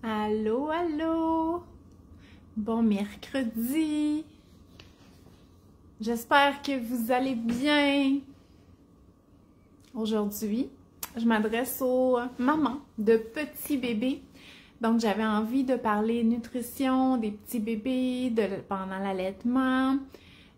Allô, allô! Bon mercredi! J'espère que vous allez bien! Aujourd'hui, je m'adresse aux mamans de petits bébés. Donc, j'avais envie de parler nutrition des petits bébés pendant l'allaitement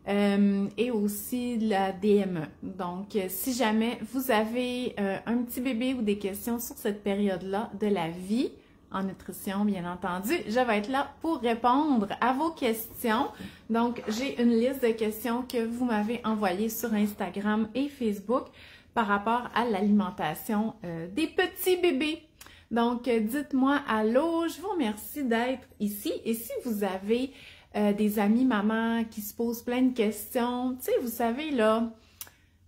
et aussi de la DME. Donc, si jamais vous avez un petit bébé ou des questions sur cette période-là de la vie, en nutrition, bien entendu, je vais être là pour répondre à vos questions. Donc, j'ai une liste de questions que vous m'avez envoyées sur Instagram et Facebook par rapport à l'alimentation des petits bébés. Donc, dites-moi allô, je vous remercie d'être ici. Et si vous avez des amis mamans qui se posent plein de questions, tu sais, vous savez, là,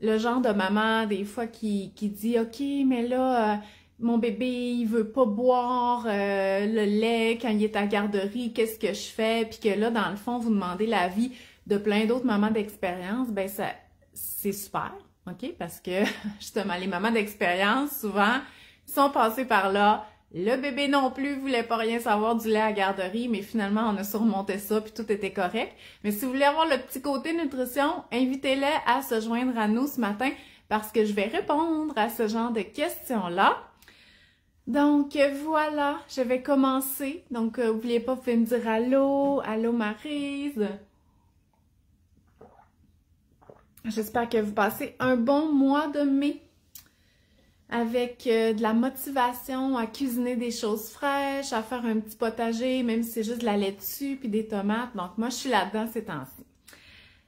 le genre de maman, des fois, qui dit « Ok, mais là... mon bébé, il veut pas boire le lait quand il est à la garderie, qu'est-ce que je fais? » Puis que là, dans le fond, vous demandez l'avis de plein d'autres mamans d'expérience, ben ça, c'est super, OK? Parce que, justement, les mamans d'expérience, souvent, sont passées par là. Le bébé non plus voulait pas rien savoir du lait à la garderie, mais finalement, on a surmonté ça, puis tout était correct. Mais si vous voulez avoir le petit côté nutrition, invitez-les à se joindre à nous ce matin, parce que je vais répondre à ce genre de questions-là. Donc, voilà, je vais commencer. Donc, n'oubliez pas, vous pouvez me dire allô, allô Maryse. J'espère que vous passez un bon mois de mai avec de la motivation à cuisiner des choses fraîches, à faire un petit potager, même si c'est juste de la laitue puis des tomates. Donc, moi, je suis là-dedans ces temps-ci.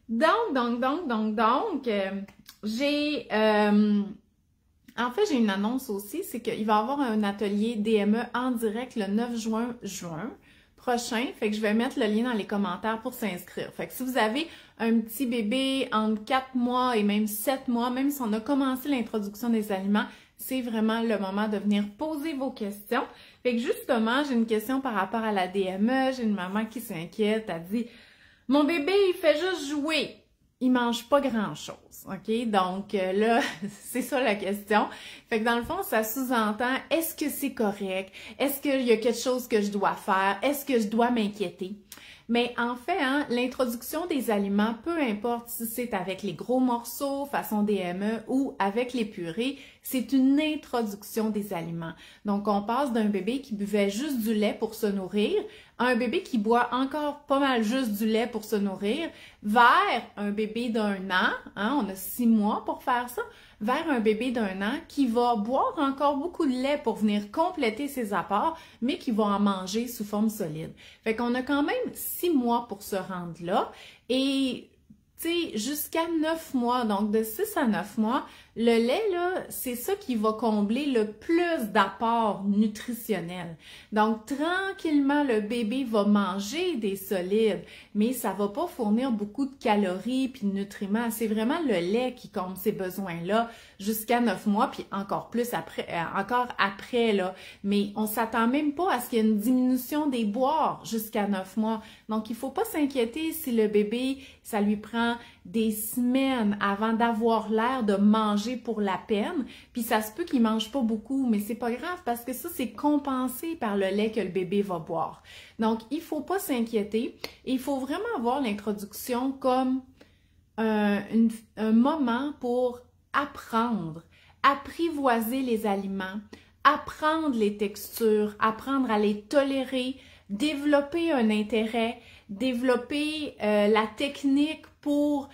Donc, j'ai... En fait, j'ai une annonce aussi, c'est qu'il va y avoir un atelier DME en direct le 9 juin prochain. Fait que je vais mettre le lien dans les commentaires pour s'inscrire. Fait que si vous avez un petit bébé entre 4 mois et même 7 mois, même si on a commencé l'introduction des aliments, c'est vraiment le moment de venir poser vos questions. Fait que justement, j'ai une question par rapport à la DME. J'ai une maman qui s'inquiète, elle dit « Mon bébé, il fait juste jouer. Il mange pas grand-chose, OK? Donc là, c'est ça la question. Fait que dans le fond, ça sous-entend, est-ce que c'est correct? Est-ce qu'il y a quelque chose que je dois faire? Est-ce que je dois m'inquiéter? Mais en fait, hein, l'introduction des aliments, peu importe si c'est avec les gros morceaux, façon DME, ou avec les purées, c'est une introduction des aliments. Donc, on passe d'un bébé qui buvait juste du lait pour se nourrir à un bébé qui boit encore pas mal juste du lait pour se nourrir, vers un bébé d'1 an, hein, on a 6 mois pour faire ça, vers un bébé d'1 an qui va boire encore beaucoup de lait pour venir compléter ses apports, mais qui va en manger sous forme solide. Fait qu'on a quand même 6 mois pour se rendre là et jusqu'à 9 mois, donc de 6 à 9 mois, le lait, là, c'est ça qui va combler le plus d'apports nutritionnels. Donc, tranquillement, le bébé va manger des solides, mais ça va pas fournir beaucoup de calories puis de nutriments. C'est vraiment le lait qui comble ces besoins-là jusqu'à 9 mois, puis encore plus après, encore après, là. Mais on s'attend même pas à ce qu'il y ait une diminution des boires jusqu'à 9 mois. Donc, il faut pas s'inquiéter si le bébé, ça lui prend des semaines avant d'avoir l'air de manger pour la peine, puis ça se peut qu'il mange pas beaucoup, mais c'est pas grave parce que ça, c'est compensé par le lait que le bébé va boire. Donc, il faut pas s'inquiéter. Il faut vraiment voir l'introduction comme un moment pour apprendre, apprivoiser les aliments, apprendre les textures, apprendre à les tolérer, développer un intérêt, développer la technique pour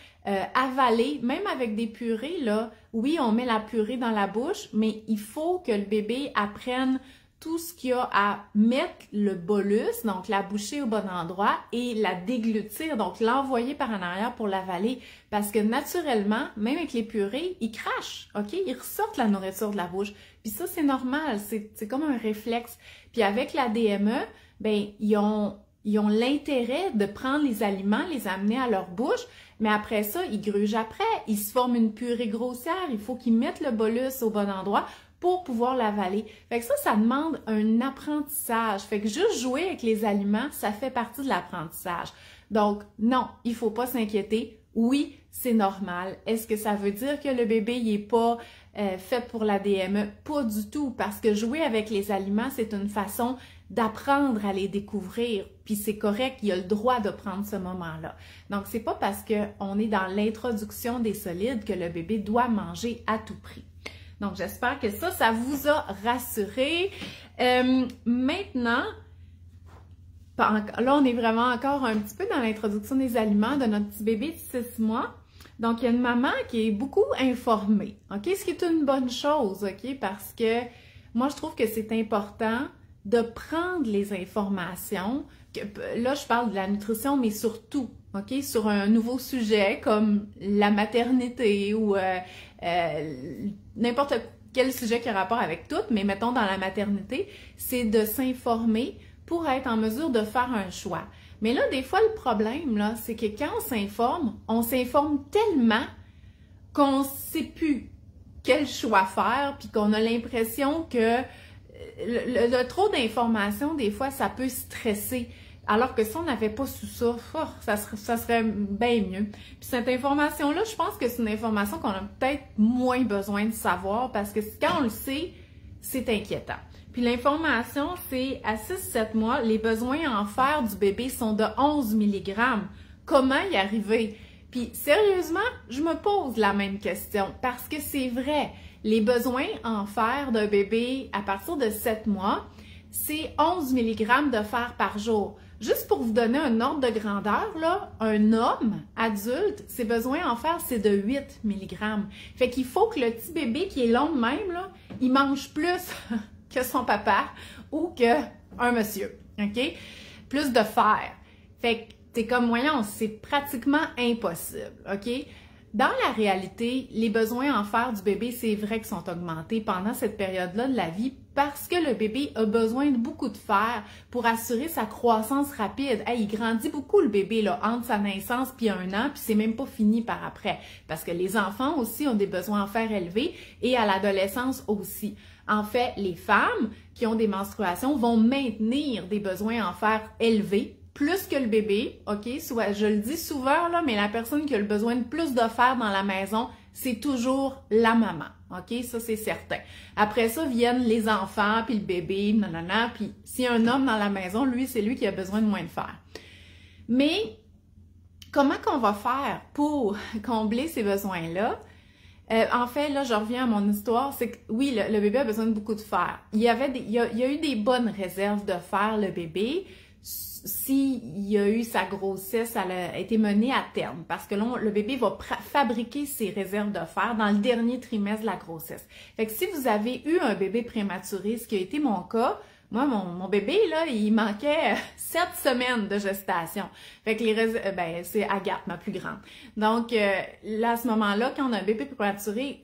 avaler, même avec des purées, là, oui, on met la purée dans la bouche, mais il faut que le bébé apprenne tout ce qu'il y a à mettre le bolus, donc la bouchée au bon endroit, et la déglutir, donc l'envoyer par en arrière pour l'avaler. Parce que naturellement, même avec les purées, ils crachent, OK? Ils ressortent la nourriture de la bouche. Puis ça, c'est normal, c'est comme un réflexe. Puis avec la DME, ben ils ont l'intérêt de prendre les aliments, les amener à leur bouche, mais après ça, ils grugent après, ils se forment une purée grossière, il faut qu'ils mettent le bolus au bon endroit pour pouvoir l'avaler. Fait que ça demande un apprentissage. Fait que juste jouer avec les aliments, ça fait partie de l'apprentissage. Donc, non, il faut pas s'inquiéter. Oui, c'est normal. Est-ce que ça veut dire que le bébé, il est pas faite pour la DME, pas du tout, parce que jouer avec les aliments, c'est une façon d'apprendre à les découvrir, puis c'est correct, il a le droit de prendre ce moment-là. Donc, c'est pas parce qu'on est dans l'introduction des solides que le bébé doit manger à tout prix. Donc, j'espère que ça vous a rassuré. Maintenant, là, on est vraiment encore un petit peu dans l'introduction des aliments de notre petit bébé de 6 mois. Donc, il y a une maman qui est beaucoup informée, OK? Ce qui est une bonne chose, OK? Parce que moi, je trouve que c'est important de prendre les informations. Là, je parle de la nutrition, mais surtout, OK? Sur un nouveau sujet comme la maternité ou n'importe quel sujet qui a rapport avec tout, mais mettons dans la maternité, c'est de s'informer pour être en mesure de faire un choix. Mais là, des fois, le problème, là, c'est que quand on s'informe tellement qu'on ne sait plus quel choix faire, puis qu'on a l'impression que le trop d'informations, des fois, ça peut stresser. Alors que si on n'avait pas su ça, ça serait bien mieux. Puis cette information-là, je pense que c'est une information qu'on a peut-être moins besoin de savoir parce que quand on le sait, c'est inquiétant. Puis l'information, c'est à 6-7 mois, les besoins en fer du bébé sont de 11 mg. Comment y arriver? Puis sérieusement, je me pose la même question parce que c'est vrai, les besoins en fer d'un bébé à partir de 7 mois, c'est 11 mg de fer par jour. Juste pour vous donner un ordre de grandeur, là, un homme adulte, ses besoins en fer, c'est de 8 mg. Fait qu'il faut que le petit bébé qui est long de même, là, il mange plus que son papa ou qu'un monsieur, OK? Plus de fer. Fait que t'es comme, voyons, c'est pratiquement impossible, OK? Dans la réalité, les besoins en fer du bébé, c'est vrai qu'ils sont augmentés pendant cette période-là de la vie parce que le bébé a besoin de beaucoup de fer pour assurer sa croissance rapide. Hey, il grandit beaucoup le bébé là, entre sa naissance puis 1 an, puis c'est même pas fini par après. Parce que les enfants aussi ont des besoins en fer élevés et à l'adolescence aussi. En fait, les femmes qui ont des menstruations vont maintenir des besoins en fer élevés plus que le bébé, OK? Soit, je le dis souvent, là, mais la personne qui a le besoin de plus de fer dans la maison, c'est toujours la maman, OK? Ça, c'est certain. Après ça, viennent les enfants, puis le bébé, nanana, puis s'il y a un homme dans la maison, lui, c'est lui qui a besoin de moins de fer. Mais, comment qu'on va faire pour combler ces besoins-là? En fait, là, je reviens à mon histoire, c'est que oui, le bébé a besoin de beaucoup de fer. Il y a eu des bonnes réserves de fer, le bébé, s'il y a eu sa grossesse, elle a été menée à terme, parce que là, le bébé va fabriquer ses réserves de fer dans le dernier trimestre de la grossesse. Fait que si vous avez eu un bébé prématuré, ce qui a été mon cas, moi, mon bébé, là, il manquait 7 semaines de gestation. Fait que c'est Agathe, ma plus grande. Donc, là, à ce moment-là, quand on a un bébé prématuré,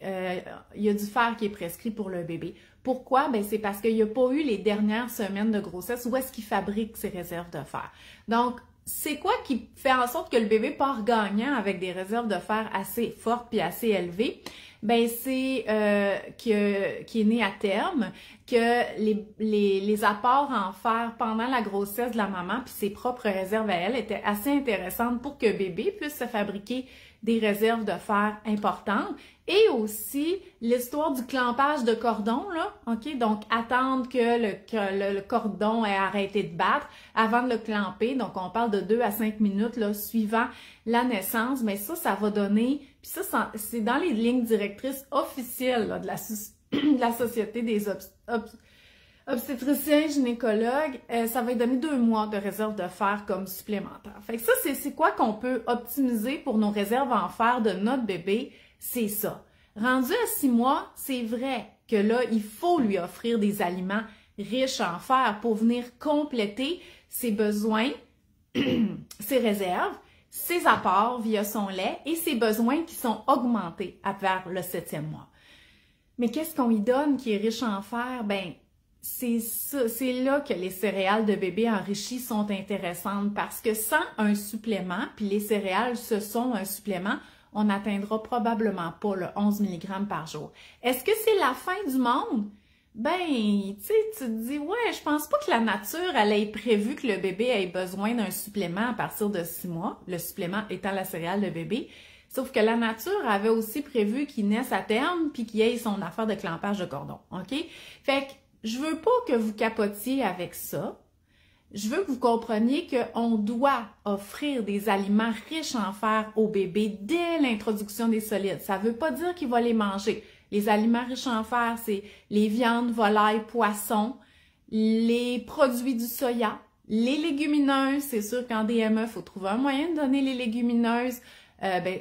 il y a du fer qui est prescrit pour le bébé. Pourquoi? Ben, c'est parce qu'il n'y a pas eu les dernières semaines de grossesse où est-ce qu'il fabrique ses réserves de fer. Donc, c'est quoi qui fait en sorte que le bébé part gagnant avec des réserves de fer assez fortes puis assez élevées? Ben, c'est qui est né à terme, que les apports en fer pendant la grossesse de la maman puis ses propres réserves à elle étaient assez intéressantes pour que bébé puisse se fabriquer des réserves de fer importantes. Et aussi, l'histoire du clampage de cordon, là, OK? Donc, attendre que le cordon ait arrêté de battre avant de le clamper. Donc, on parle de 2 à 5 minutes, là, suivant la naissance. Mais ça va donner... Puis ça, c'est dans les lignes directrices officielles là, de la Société des obstétriciens gynécologues. Ça va donner 2 mois de réserve de fer comme supplémentaire. Fait que ça, c'est quoi qu'on peut optimiser pour nos réserves en fer de notre bébé? C'est ça. Rendu à 6 mois, c'est vrai que là, il faut lui offrir des aliments riches en fer pour venir compléter ses besoins, ses réserves, ses apports via son lait et ses besoins qui sont augmentés vers le 7e mois. Mais qu'est-ce qu'on lui donne qui est riche en fer? Ben, c'est là que les céréales de bébé enrichies sont intéressantes parce que sans un supplément, puis les céréales, ce sont un supplément, on n'atteindra probablement pas le 11 mg par jour. Est-ce que c'est la fin du monde? Ben, tu sais, tu te dis, ouais, je pense pas que la nature, elle ait prévu que le bébé ait besoin d'un supplément à partir de 6 mois, le supplément étant la céréale de bébé. Sauf que la nature avait aussi prévu qu'il naisse à terme puis qu'il ait son affaire de clampage de cordon, OK? Fait que je veux pas que vous capotiez avec ça. Je veux que vous compreniez qu'on doit offrir des aliments riches en fer au bébé dès l'introduction des solides. Ça veut pas dire qu'il va les manger. Les aliments riches en fer, c'est les viandes, volailles, poissons, les produits du soya, les légumineuses. C'est sûr qu'en DME, il faut trouver un moyen de donner les légumineuses.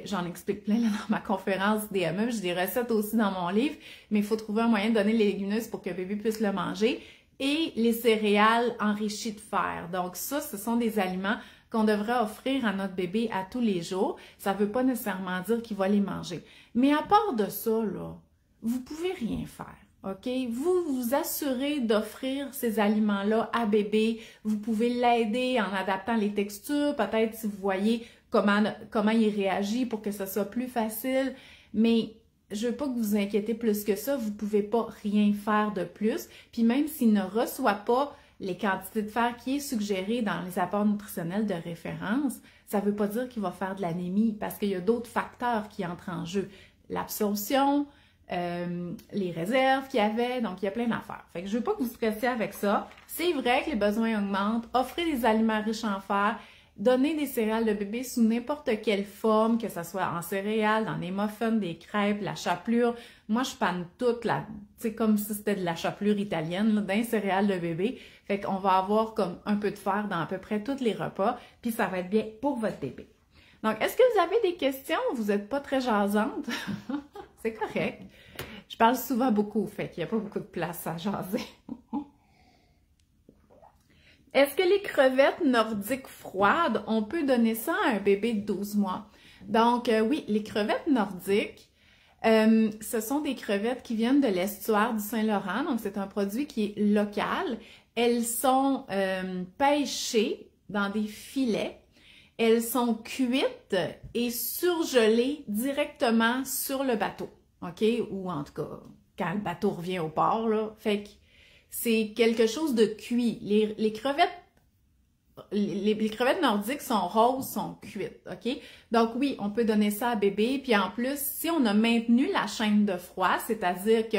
J'en explique plein là, dans ma conférence DME, j'ai des recettes aussi dans mon livre, mais il faut trouver un moyen de donner les légumineuses pour que le bébé puisse le manger. Et les céréales enrichies de fer. Donc ça, ce sont des aliments qu'on devrait offrir à notre bébé à tous les jours. Ça ne veut pas nécessairement dire qu'il va les manger. Mais à part de ça, là, vous pouvez rien faire. OK? Vous vous assurez d'offrir ces aliments-là à bébé. Vous pouvez l'aider en adaptant les textures. Peut-être si vous voyez comment il réagit pour que ce soit plus facile. Mais je veux pas que vous vous inquiétez plus que ça. Vous pouvez pas rien faire de plus. Puis même s'il ne reçoit pas les quantités de fer qui est suggérées dans les apports nutritionnels de référence, ça veut pas dire qu'il va faire de l'anémie parce qu'il y a d'autres facteurs qui entrent en jeu. L'absorption, les réserves qu'il y avait, donc il y a plein d'affaires. Fait que je veux pas que vous stressiez avec ça. C'est vrai que les besoins augmentent. Offrez des aliments riches en fer. Donnez des céréales de bébé sous n'importe quelle forme, que ce soit en céréales, dans des muffins, des crêpes, la chapelure. Moi, je panne toute tu sais, comme si c'était de la chapelure italienne, là, d'un céréales de bébé. Fait qu'on va avoir comme un peu de fer dans à peu près tous les repas, puis ça va être bien pour votre bébé. Donc, est-ce que vous avez des questions? Vous n'êtes pas très jasante? C'est correct. Je parle souvent beaucoup, fait qu'il n'y a pas beaucoup de place à jaser. Est-ce que les crevettes nordiques froides, on peut donner ça à un bébé de 12 mois? Donc, oui, les crevettes nordiques, ce sont des crevettes qui viennent de l'estuaire du Saint-Laurent. Donc, c'est un produit qui est local. Elles sont pêchées dans des filets. Elles sont cuites et surgelées directement sur le bateau. OK? Ou en tout cas, quand le bateau revient au port, là. Fait que c'est quelque chose de cuit. Les crevettes nordiques sont roses, sont cuites, OK? Donc oui, on peut donner ça à bébé. Puis en plus, si on a maintenu la chaîne de froid, c'est-à-dire que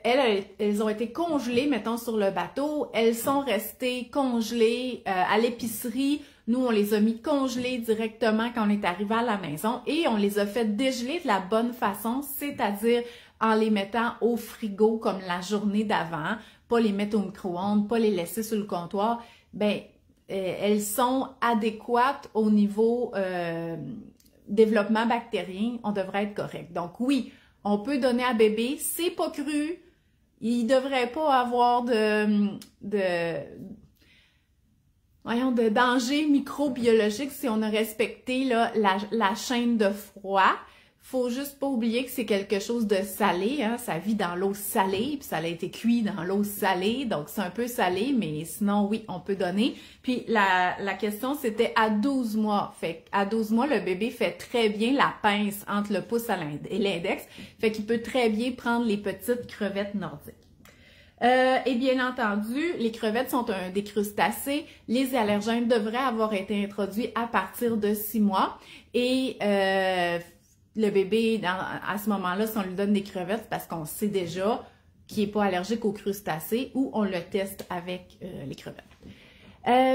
elles ont été congelées, mettons, sur le bateau. Elles sont restées congelées à l'épicerie. Nous, on les a mis congelées directement quand on est arrivé à la maison et on les a fait dégeler de la bonne façon, c'est-à-dire en les mettant au frigo comme la journée d'avant, pas les mettre au micro-ondes, pas les laisser sur le comptoir. Elles sont adéquates au niveau développement bactérien. On devrait être correct. Donc oui, on peut donner à bébé, c'est pas cru, il devrait pas avoir de danger microbiologique si on a respecté là, la chaîne de froid. Faut juste pas oublier que c'est quelque chose de salé, hein? Ça vit dans l'eau salée, puis ça a été cuit dans l'eau salée, donc c'est un peu salé, mais sinon, oui, on peut donner. Puis la question, c'était à 12 mois. Fait qu'à 12 mois, le bébé fait très bien la pince entre le pouce et l'index, fait qu'il peut très bien prendre les petites crevettes nordiques. Et bien entendu, les crevettes sont des crustacés. Les allergènes devraient avoir été introduits à partir de 6 mois. Et le bébé, à ce moment-là, si on lui donne des crevettes, c'est parce qu'on sait déjà qu'il n'est pas allergique aux crustacés ou on le teste avec les crevettes.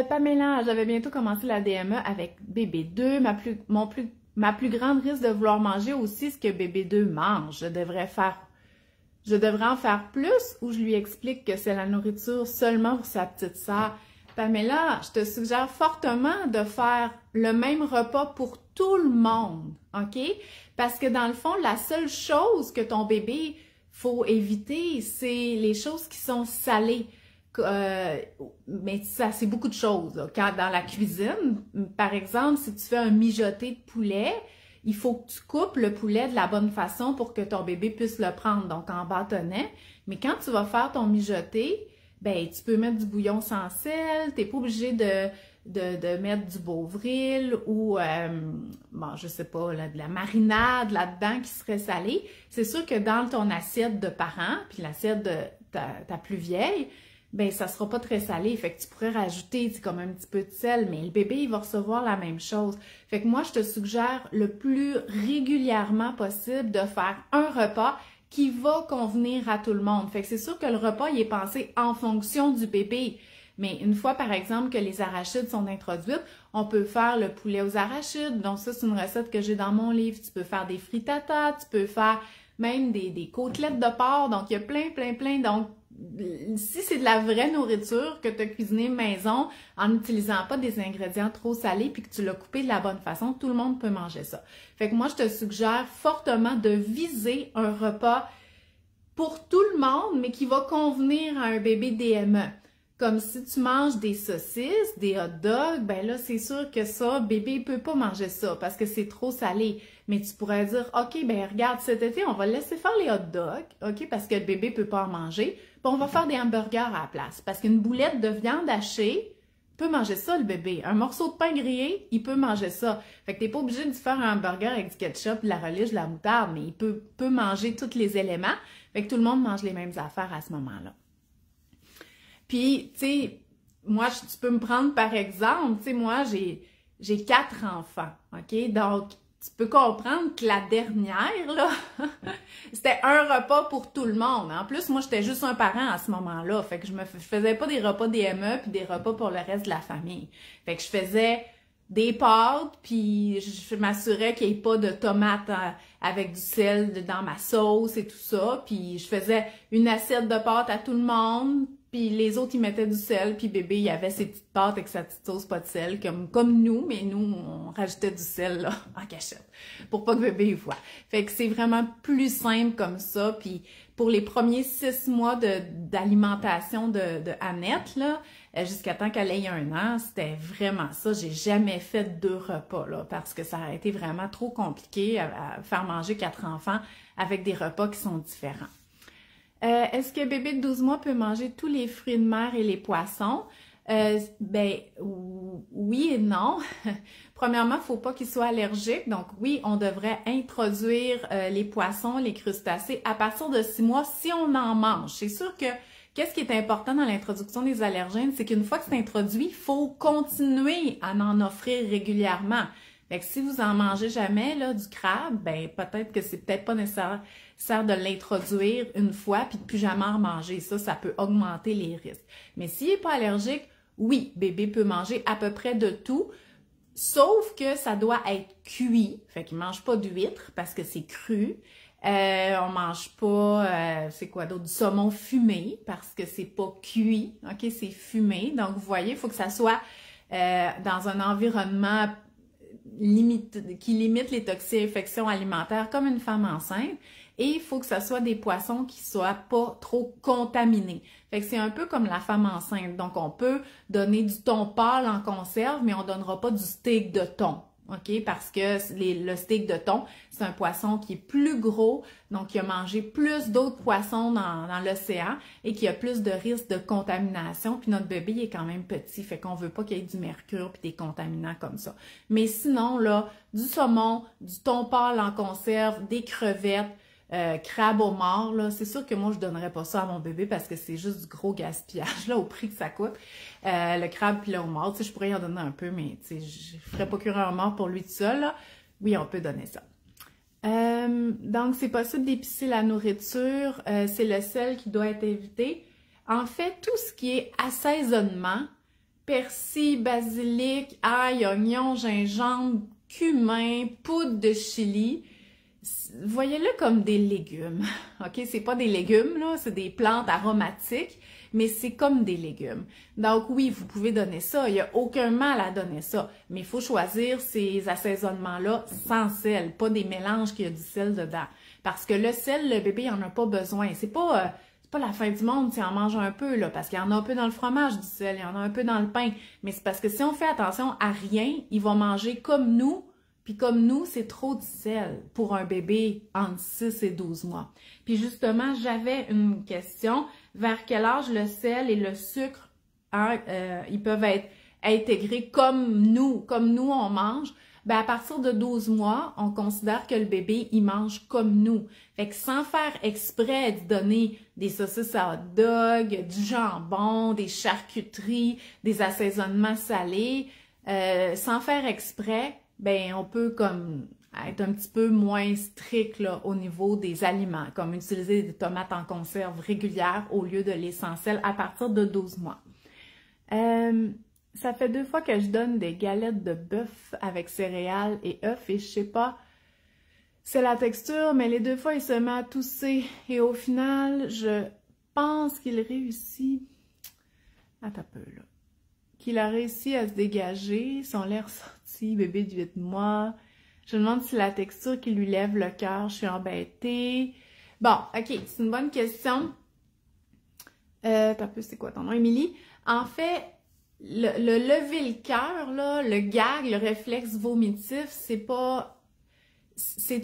Pamela, j'avais bientôt commencé la DME avec bébé 2. Ma plus grande risque de vouloir manger aussi ce que bébé 2 mange. Je devrais en faire plus ou je lui explique que c'est la nourriture seulement pour sa petite sœur. Pamela, je te suggère fortement de faire le même repas pour tout le monde, OK? Parce que dans le fond, la seule chose que ton bébé faut éviter, c'est les choses qui sont salées. Mais ça, c'est beaucoup de choses. Là. Quand dans la cuisine, par exemple, si tu fais un mijoté de poulet, il faut que tu coupes le poulet de la bonne façon pour que ton bébé puisse le prendre, donc en bâtonnet. Mais quand tu vas faire ton mijoté, ben tu peux mettre du bouillon sans sel, tu n'es pas obligé de mettre du Bovril ou, bon, je sais pas, là, de la marinade là-dedans qui serait salée. C'est sûr que dans ton assiette de parent, puis l'assiette de ta plus vieille, ben ça sera pas très salé. Fait que tu pourrais rajouter comme un petit peu de sel, mais le bébé, il va recevoir la même chose. Fait que moi, je te suggère le plus régulièrement possible de faire un repas qui va convenir à tout le monde. Fait que c'est sûr que le repas, il est pensé en fonction du bébé. Mais une fois, par exemple, que les arachides sont introduites, on peut faire le poulet aux arachides. Donc ça, c'est une recette que j'ai dans mon livre. Tu peux faire des frittatas, tu peux faire même des côtelettes de porc. Donc, il y a plein. Donc, si c'est de la vraie nourriture que tu as cuisinée maison en n'utilisant pas des ingrédients trop salés puis que tu l'as coupé de la bonne façon, tout le monde peut manger ça. Fait que moi, je te suggère fortement de viser un repas pour tout le monde, mais qui va convenir à un bébé DME. Comme si tu manges des saucisses, des hot dogs, ben là, c'est sûr que ça, bébé peut pas manger ça parce que c'est trop salé. Mais tu pourrais dire, OK, ben regarde, cet été, on va laisser faire les hot dogs, OK, parce que le bébé peut pas en manger, puis on va faire des hamburgers à la place. Parce qu'une boulette de viande hachée peut manger ça, le bébé. Un morceau de pain grillé, il peut manger ça. Fait que t'es pas obligé de faire un hamburger avec du ketchup, de la relish, de la moutarde, mais il peut manger tous les éléments. Fait que tout le monde mange les mêmes affaires à ce moment-là. Puis, tu sais, moi, tu peux me prendre par exemple, tu sais, moi, j'ai 4 enfants, OK? Donc, tu peux comprendre que la dernière, là, c'était un repas pour tout le monde. En plus, moi, j'étais juste un parent à ce moment-là. Fait que je faisais pas des repas DME puis des repas pour le reste de la famille. Fait que je faisais des pâtes, puis je m'assurais qu'il n'y ait pas de tomates avec du sel dans ma sauce et tout ça. Puis je faisais une assiette de pâtes à tout le monde. Puis les autres, ils mettaient du sel, puis bébé, il avait ses petites pâtes avec sa petite sauce, pas de sel, comme nous, mais nous, on rajoutait du sel là, en cachette, pour pas que bébé il voit. Fait que c'est vraiment plus simple comme ça, puis pour les premiers 6 mois d'alimentation de Annette, là, jusqu'à temps qu'elle ait 1 an, c'était vraiment ça. J'ai jamais fait 2 repas, là, parce que ça a été vraiment trop compliqué à faire manger 4 enfants avec des repas qui sont différents. Est-ce que bébé de 12 mois peut manger tous les fruits de mer et les poissons? Ben, oui et non. Premièrement, il ne faut pas qu'il soit allergique. Donc, oui, on devrait introduire les poissons, les crustacés à partir de 6 mois si on en mange. C'est sûr que qu'est-ce qui est important dans l'introduction des allergènes, c'est qu'une fois que c'est introduit, il faut continuer à en offrir régulièrement. Fait que si vous en mangez jamais là, du crabe, ben peut-être que c'est peut-être pas nécessaire de l'introduire une fois puis de plus jamais en manger. Ça peut augmenter les risques. Mais s'il n'est pas allergique, oui, bébé peut manger à peu près de tout, sauf que ça doit être cuit. Fait qu'il ne mange pas d'huîtres parce que c'est cru. On mange pas, c'est quoi d'autre, du saumon fumé parce que c'est pas cuit, ok, c'est fumé. Donc vous voyez, il faut que ça soit dans un environnement qui limite les toxi-infections alimentaires comme une femme enceinte. Et il faut que ce soit des poissons qui soient pas trop contaminés. Fait que c'est un peu comme la femme enceinte. Donc, on peut donner du thon pâle en conserve, mais on donnera pas du steak de thon. OK? Parce que le steak de thon, c'est un poisson qui est plus gros, donc qui a mangé plus d'autres poissons dans l'océan et qui a plus de risque de contamination. Puis notre bébé il est quand même petit, fait qu'on veut pas qu'il y ait du mercure puis des contaminants comme ça. Mais sinon, là, du saumon, du thon pâle en conserve, des crevettes, crabe au mort, là, c'est sûr que moi, je donnerais pas ça à mon bébé parce que c'est juste du gros gaspillage, là, au prix que ça coûte. Le crabe puis le homard, tu sais, je pourrais y en donner un peu, mais, tu sais, je ferais pas cuire un homard pour lui tout seul, là. Oui, on peut donner ça. Donc, c'est possible d'épicer la nourriture. C'est le sel qui doit être évité. En fait, tout ce qui est assaisonnement, persil, basilic, ail, oignon, gingembre, cumin, poudre de chili, voyez-le comme des légumes, OK? C'est pas des légumes, là, c'est des plantes aromatiques, mais c'est comme des légumes. Donc oui, vous pouvez donner ça, il n'y a aucun mal à donner ça, mais il faut choisir ces assaisonnements-là sans sel, pas des mélanges qui a du sel dedans. Parce que le sel, le bébé, il n'en a pas besoin. C'est pas la fin du monde s'il en mange un peu, là, parce qu'il y en a un peu dans le fromage du sel, il y en a un peu dans le pain, mais c'est parce que si on fait attention à rien, il va manger comme nous. Puis comme nous, c'est trop de sel pour un bébé entre 6 et 12 mois. Puis justement, j'avais une question. Vers quel âge le sel et le sucre, ils peuvent être intégrés comme nous on mange? Ben à partir de 12 mois, on considère que le bébé, il mange comme nous. Fait que sans faire exprès de donner des saucisses à hot dog, du jambon, des charcuteries, des assaisonnements salés, sans faire exprès, ben on peut comme être un petit peu moins strict là, au niveau des aliments, comme utiliser des tomates en conserve régulière au lieu de l'essentiel à partir de 12 mois. Ça fait 2 fois que je donne des galettes de bœuf avec céréales et œufs et je sais pas, c'est la texture, mais les 2 fois il se met à tousser et au final, je pense qu'il réussit. Attends un peu là. Qu'il a réussi à se dégager, son lait ressorti, bébé de 8 mois. Je me demande si la texture qui lui lève le cœur, je suis embêtée. Bon, ok, c'est une bonne question. T'as peu, c'est quoi ton nom, Émilie? En fait, le lever le cœur, là, le gag, le réflexe vomitif, c'est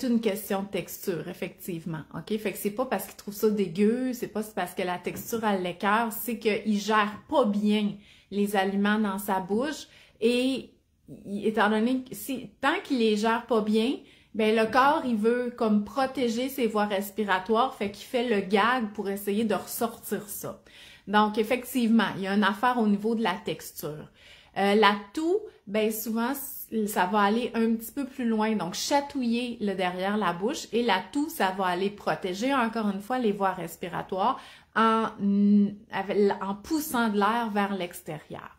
une question de texture, effectivement, ok? Fait que c'est pas parce qu'il trouve ça dégueu, c'est pas parce que la texture a l'écœur, c'est qu'il gère pas bien les aliments dans sa bouche et étant donné que tant qu'il les gère pas bien, ben le corps, il veut comme protéger ses voies respiratoires, fait qu'il fait le gag pour essayer de ressortir ça. Donc, effectivement, il y a une affaire au niveau de la texture. La toux, ben souvent, ça va aller un petit peu plus loin, donc chatouiller le derrière la bouche, et la toux, ça va aller protéger encore une fois les voies respiratoires en poussant de l'air vers l'extérieur.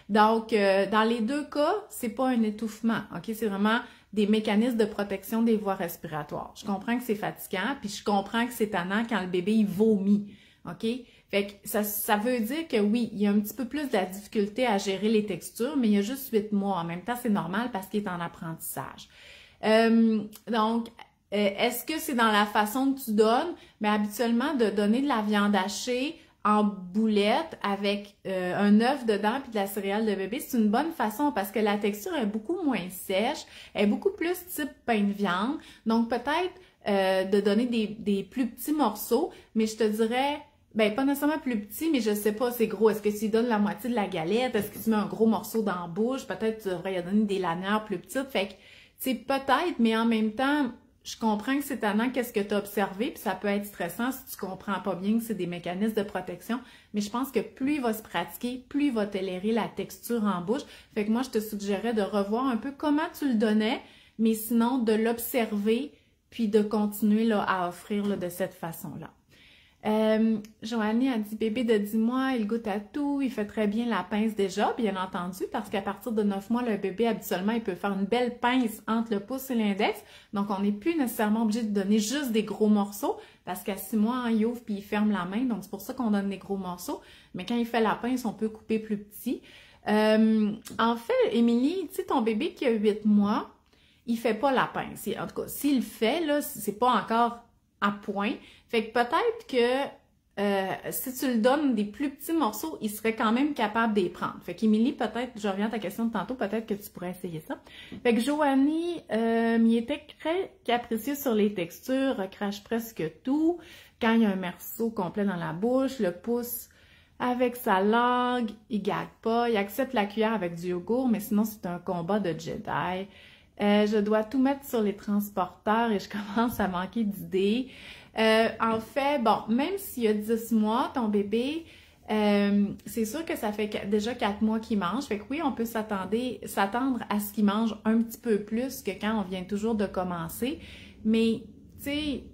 Donc, dans les 2 cas, c'est pas un étouffement, ok? C'est vraiment des mécanismes de protection des voies respiratoires. Je comprends que c'est fatigant, puis je comprends que c'est tannant quand le bébé, il vomit, ok? Fait que ça veut dire que oui, il y a un petit peu plus de la difficulté à gérer les textures, mais il y a juste 8 mois. En même temps, c'est normal parce qu'il est en apprentissage. Donc, est-ce que c'est dans la façon que tu donnes? Mais habituellement, de donner de la viande hachée en boulette avec un œuf dedans puis de la céréale de bébé, c'est une bonne façon parce que la texture est beaucoup moins sèche, elle est beaucoup plus type pain de viande. Donc, peut-être de donner des plus petits morceaux, mais je te dirais... Ben, pas nécessairement plus petit, mais je sais pas, c'est gros. Est-ce que tu lui donnes la moitié de la galette? Est-ce que tu mets un gros morceau dans la bouche? Peut-être tu devrais lui donner des lanières plus petites. Fait que, tu sais, peut-être, mais en même temps, je comprends que c'est tannant qu'est-ce que tu as observé, puis ça peut être stressant si tu comprends pas bien que c'est des mécanismes de protection. Mais je pense que plus il va se pratiquer, plus il va tolérer la texture en bouche. Fait que moi, je te suggérais de revoir un peu comment tu le donnais, mais sinon de l'observer, puis de continuer là, à offrir là, de cette façon-là. Joanie a dit bébé de 10 mois, il goûte à tout, il fait très bien la pince déjà, bien entendu, parce qu'à partir de 9 mois, le bébé, habituellement, il peut faire une belle pince entre le pouce et l'index, donc on n'est plus nécessairement obligé de donner juste des gros morceaux, parce qu'à 6 mois, hein, il ouvre puis il ferme la main, donc c'est pour ça qu'on donne des gros morceaux, mais quand il fait la pince, on peut couper plus petit. En fait, Émilie, tu sais, ton bébé qui a 8 mois, il fait pas la pince. En tout cas, s'il le fait, là, c'est pas encore à point. Fait que peut-être que si tu le donnes des plus petits morceaux, il serait quand même capable d'y prendre. Fait qu'Émilie, peut-être, je reviens à ta question de tantôt, peut-être que tu pourrais essayer ça. Fait que Joanie, il était très capricieux sur les textures, crache presque tout. Quand il y a un morceau complet dans la bouche, le pouce avec sa langue, il gague pas. Il accepte la cuillère avec du yogourt, mais sinon c'est un combat de Jedi. Je dois tout mettre sur les transporteurs et je commence à manquer d'idées. En fait, bon, même s'il y a 10 mois, ton bébé, c'est sûr que ça fait déjà 4 mois qu'il mange. Fait que oui, on peut s'attendre à ce qu'il mange un petit peu plus que quand on vient toujours de commencer. Mais, tu sais,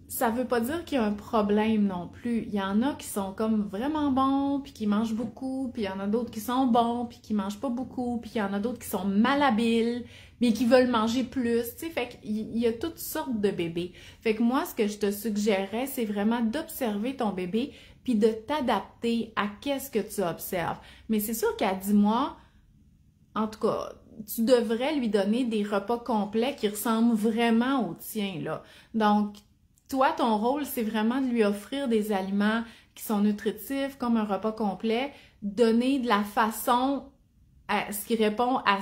ça veut pas dire qu'il y a un problème non plus. Il y en a qui sont comme vraiment bons, puis qui mangent beaucoup, puis il y en a d'autres qui sont bons, puis qui mangent pas beaucoup, puis il y en a d'autres qui sont malhabiles, mais qui veulent manger plus, tu sais, fait qu'il y a toutes sortes de bébés. Fait que moi, ce que je te suggérais, c'est vraiment d'observer ton bébé, puis de t'adapter à qu'est-ce que tu observes. Mais c'est sûr qu'à 10 mois, en tout cas, tu devrais lui donner des repas complets qui ressemblent vraiment aux tiens, là. Donc, toi, ton rôle, c'est vraiment de lui offrir des aliments qui sont nutritifs, comme un repas complet, donner de la façon à ce qui répond à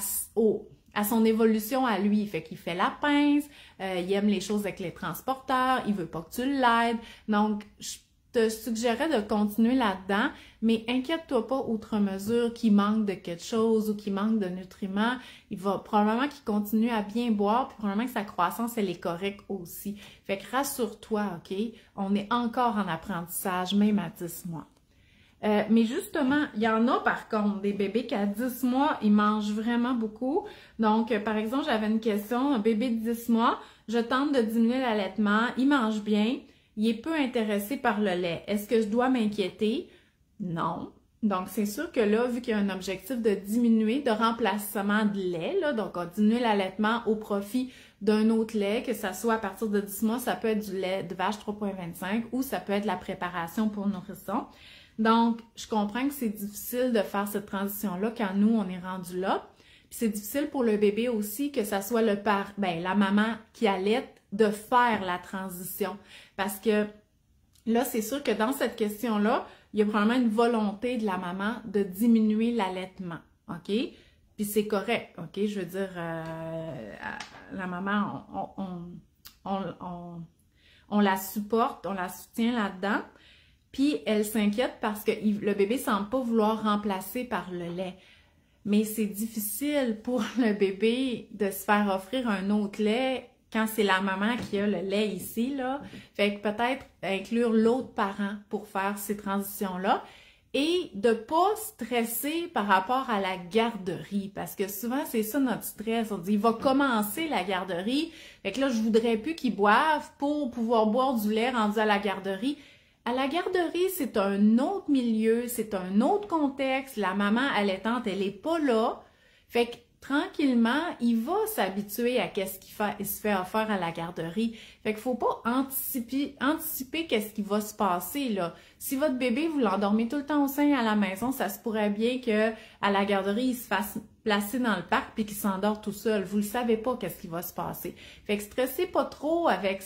son évolution à lui. Fait qu'il fait la pince, il aime les choses avec les transporteurs, il veut pas que tu l'aides. Donc, te suggérerais de continuer là-dedans, mais inquiète-toi pas outre mesure qu'il manque de quelque chose ou qu'il manque de nutriments. Il va probablement qu'il continue à bien boire, puis probablement que sa croissance, elle est correcte aussi. Fait que rassure-toi, OK? On est encore en apprentissage, même à 10 mois. Mais justement, il y en a par contre des bébés qu'à 10 mois, ils mangent vraiment beaucoup. Donc, par exemple, j'avais une question, un bébé de 10 mois, je tente de diminuer l'allaitement, il mange bien, il est peu intéressé par le lait. Est-ce que je dois m'inquiéter? Non. Donc, c'est sûr que là, vu qu'il y a un objectif de diminuer, de remplacement de lait, là, donc on va diminuer l'allaitement au profit d'un autre lait, que ça soit à partir de 10 mois, ça peut être du lait de vache 3,25 ou ça peut être la préparation pour nourrissons. Donc, je comprends que c'est difficile de faire cette transition-là quand nous, on est rendu là. Puis c'est difficile pour le bébé aussi que ça soit la maman qui allaite de faire la transition. Parce que là, c'est sûr que dans cette question-là, il y a probablement une volonté de la maman de diminuer l'allaitement. OK? Puis c'est correct. OK? Je veux dire, la maman, on la supporte, on la soutient là-dedans. Puis elle s'inquiète parce que le bébé ne semble pas vouloir remplacer par le lait. Mais c'est difficile pour le bébé de se faire offrir un autre lait quand c'est la maman qui a le lait ici, là. Fait que peut-être inclure l'autre parent pour faire ces transitions-là et de ne pas stresser par rapport à la garderie. Parce que souvent, c'est ça notre stress. On dit, il va commencer la garderie. Fait que là, je voudrais plus qu'il boive pour pouvoir boire du lait rendu à la garderie. À la garderie, c'est un autre milieu, c'est un autre contexte. La maman allaitante, elle n'est pas là. Fait que tranquillement, il va s'habituer à qu'est-ce qu'il se fait offrir à la garderie. Fait qu'il faut pas anticiper qu'est-ce qui va se passer, là. Si votre bébé, vous l'endormez tout le temps au sein à la maison, ça se pourrait bien que à la garderie, il se fasse placer dans le parc puis qu'il s'endort tout seul. Vous le savez pas qu'est-ce qui va se passer. Fait que stressez pas trop avec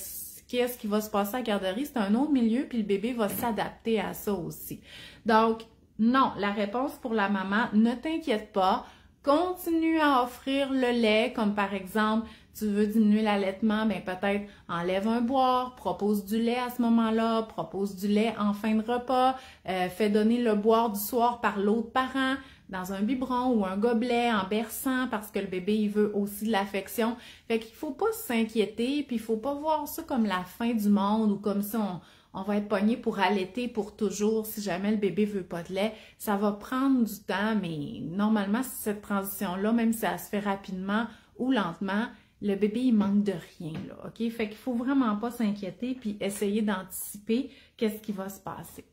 qu'est-ce qui va se passer à la garderie, c'est un autre milieu, puis le bébé va s'adapter à ça aussi. Donc, non, la réponse pour la maman, ne t'inquiète pas, continue à offrir le lait, comme par exemple, tu veux diminuer l'allaitement, bien peut-être enlève un boire, propose du lait à ce moment-là, propose du lait en fin de repas, fais donner le boire du soir par l'autre parent, dans un biberon ou un gobelet en berçant parce que le bébé, il veut aussi de l'affection. Fait qu'il faut pas s'inquiéter, puis il faut pas voir ça comme la fin du monde ou comme si on va être pogné pour allaiter pour toujours si jamais le bébé veut pas de lait. Ça va prendre du temps, mais normalement, cette transition-là, même si ça se fait rapidement ou lentement, le bébé, il manque de rien, là, OK? Fait qu'il faut vraiment pas s'inquiéter puis essayer d'anticiper qu'est-ce qui va se passer.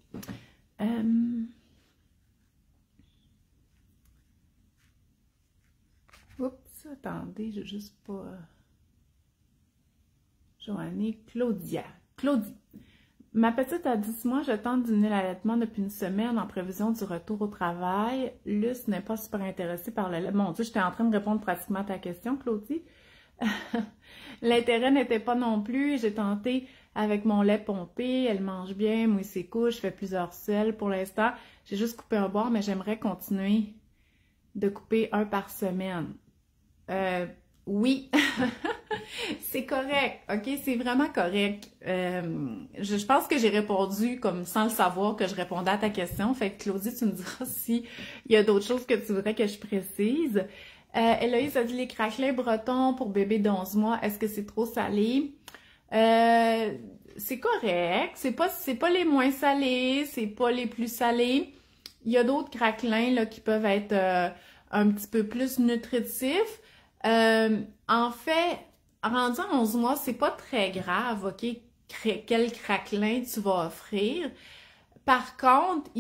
Oups, attendez, j'ai juste pas... Joanie, Claudie. Ma petite a 10 mois, je tente de diminuer l'allaitement depuis une semaine en prévision du retour au travail. Luce n'est pas super intéressée par le lait. Mon Dieu, j'étais en train de répondre pratiquement à ta question, Claudie. L'intérêt n'était pas non plus. J'ai tenté avec mon lait pompé. Elle mange bien, mouille ses couches, je fais plusieurs selles. Pour l'instant, j'ai juste coupé un boire, mais j'aimerais continuer de couper un par semaine. Oui, c'est correct, OK? C'est vraiment correct. Je pense que j'ai répondu comme sans le savoir que je répondais à ta question. Fait que Claudie, tu me diras s'il y a d'autres choses que tu voudrais que je précise. Héloïse a dit les craquelins bretons pour bébé d'11 mois. Est-ce que c'est trop salé? C'est correct. C'est pas les moins salés, c'est pas les plus salés. Il y a d'autres craquelins là, qui peuvent être un petit peu plus nutritifs. En fait, rendu à 11 mois, c'est pas très grave, OK, quel craquelin tu vas offrir. Par contre,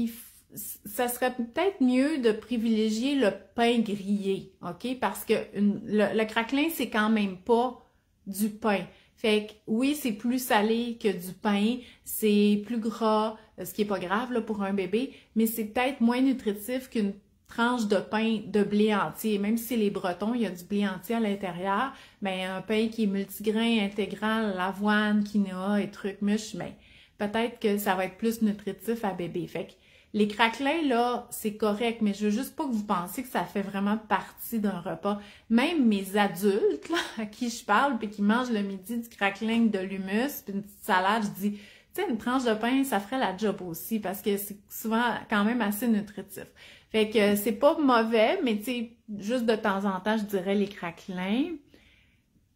ça serait peut-être mieux de privilégier le pain grillé, OK, parce que le craquelin, c'est quand même pas du pain. Fait que oui, c'est plus salé que du pain, c'est plus gras, ce qui est pas grave là, pour un bébé, mais c'est peut-être moins nutritif qu'une tranche de pain de blé entier. Même si c'est les Bretons, il y a du blé entier à l'intérieur, mais un pain qui est multigrain, intégral, l'avoine, quinoa et trucs mûches, mais peut-être que ça va être plus nutritif à bébé. Fait que les craquelins, là, c'est correct, mais je veux juste pas que vous pensiez que ça fait vraiment partie d'un repas. Même mes adultes, là, à qui je parle, puis qui mangent le midi du craquelin de l'hummus, puis une petite salade, je dis, tu sais, une tranche de pain, ça ferait la job aussi parce que c'est souvent quand même assez nutritif. Fait que c'est pas mauvais, mais tu sais, juste de temps en temps, je dirais les craquelins.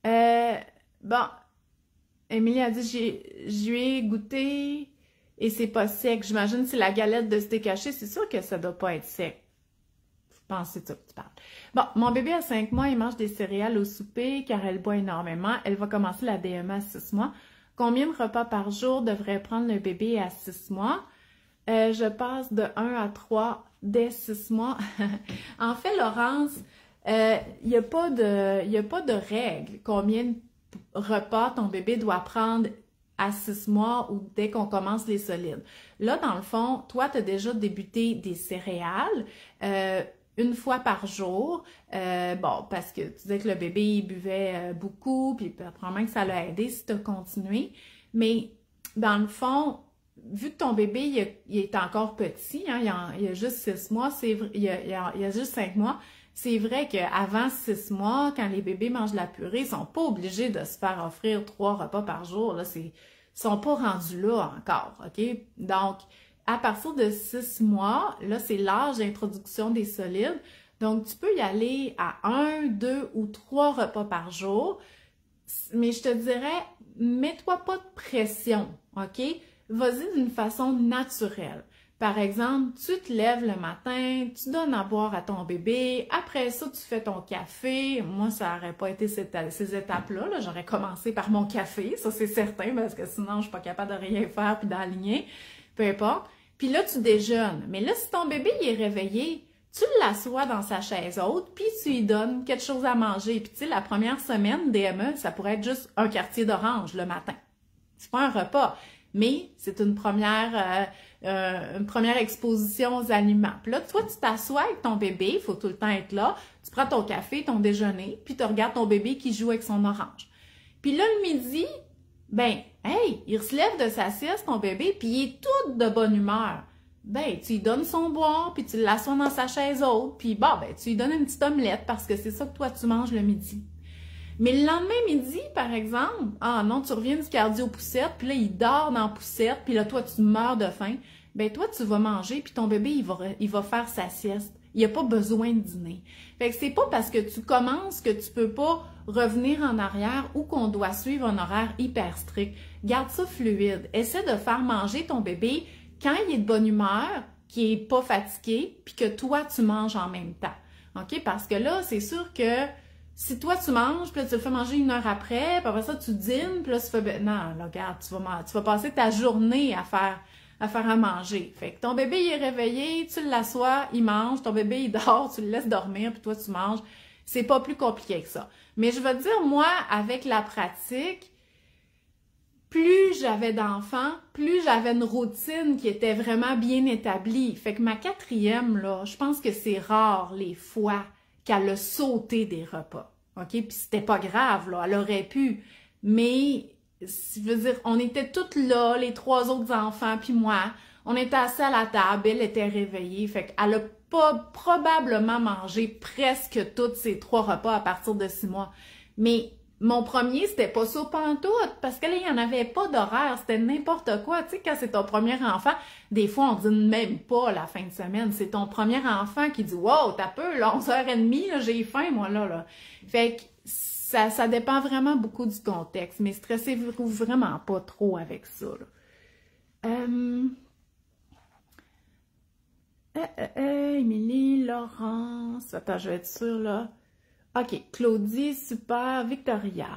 Bon, Émilie a dit, j'y ai goûté et c'est pas sec. J'imagine que c'est la galette de steak haché, c'est sûr que ça doit pas être sec. Je pense que c'est ça que tu parles. Bon, mon bébé a 5 mois, il mange des céréales au souper car elle boit énormément. Elle va commencer la DME à 6 mois. Combien de repas par jour devrait prendre le bébé à 6 mois? Je passe de 1 à 3 dès 6 mois. En fait, Laurence, il n'y a pas de règle. Combien de repas ton bébé doit prendre à 6 mois ou dès qu'on commence les solides. Là, dans le fond, toi, tu as déjà débuté des céréales une fois par jour. Bon, parce que tu disais que le bébé il buvait beaucoup, puis probablement que ça l'a aidé si tu as continué. Mais dans le fond, vu que ton bébé il est encore petit, hein, il a juste 6 mois, il y a juste 5 mois, c'est vrai qu'avant 6 mois, quand les bébés mangent de la purée, ils sont pas obligés de se faire offrir 3 repas par jour. Là, ils sont pas rendus là encore, OK? Donc, à partir de 6 mois, là, c'est l'âge d'introduction des solides. Donc, tu peux y aller à 1, 2 ou 3 repas par jour. Mais je te dirais, mets-toi pas de pression, OK? Vas-y d'une façon naturelle. Par exemple, tu te lèves le matin, tu donnes à boire à ton bébé, après ça, tu fais ton café. Moi, ça n'aurait pas été ces étapes-là. Là. J'aurais commencé par mon café, ça c'est certain, parce que sinon, je suis pas capable de rien faire puis d'aligner, peu importe. Puis là, tu déjeunes. Mais là, si ton bébé il est réveillé, tu l'assois dans sa chaise haute, puis tu lui donnes quelque chose à manger. Puis tu sais, la première semaine, DME, ça pourrait être juste un quartier d'orange le matin. C'est pas un repas, mais c'est une première exposition aux aliments. Puis là, toi, tu t'assois avec ton bébé, il faut tout le temps être là, tu prends ton café, ton déjeuner, puis tu regardes ton bébé qui joue avec son orange. Puis là, le midi, ben, hey, il se lève de sa sieste, ton bébé, puis il est tout de bonne humeur. Ben, tu lui donnes son boire, puis tu l'assois dans sa chaise haute, puis bon, ben, tu lui donnes une petite omelette parce que c'est ça que toi, tu manges le midi. Mais le lendemain midi, par exemple, ah non, tu reviens du cardio-poussette, puis là, il dort dans la poussette, puis là, toi, tu meurs de faim. Ben toi, tu vas manger, puis ton bébé, il va faire sa sieste. Il n'a pas besoin de dîner. Fait que c'est pas parce que tu commences que tu peux pas revenir en arrière ou qu'on doit suivre un horaire hyper strict. Garde ça fluide. Essaie de faire manger ton bébé quand il est de bonne humeur, qu'il est pas fatigué, puis que toi, tu manges en même temps. OK? Parce que là, c'est sûr que si toi, tu manges, puis là, tu le fais manger 1 heure après, puis après ça, tu dînes, puis là, tu fais... Non, là, regarde, tu vas passer ta journée à faire à manger. Fait que ton bébé, il est réveillé, tu l'assois, il mange, ton bébé, il dort, tu le laisses dormir, puis toi, tu manges. C'est pas plus compliqué que ça. Mais je vais te dire, moi, avec la pratique, plus j'avais d'enfants, plus j'avais une routine qui était vraiment bien établie. Fait que ma 4e, là, je pense que c'est rare les fois qu'elle a sauté des repas. OK? Puis c'était pas grave, là, elle aurait pu. Mais, je veux dire, on était toutes là, les 3 autres enfants, puis moi. On était assis à la table, elle était réveillée. Fait qu'elle a pas probablement mangé presque tous ces 3 repas à partir de 6 mois. Mais mon premier, c'était pas ça pantoute, parce que là, il n'y en avait pas d'horaire, c'était n'importe quoi. Tu sais, quand c'est ton premier enfant, des fois, on dîne même pas la fin de semaine. C'est ton premier enfant qui dit « Wow, t'as peu, là, 11h30, là, j'ai faim, moi, là. » Fait que ça dépend vraiment beaucoup du contexte, mais stressez-vous vraiment pas trop avec ça, là. Émilie, Laurence, attends, je vais être sûre, là. OK, Claudie, super, Victoria.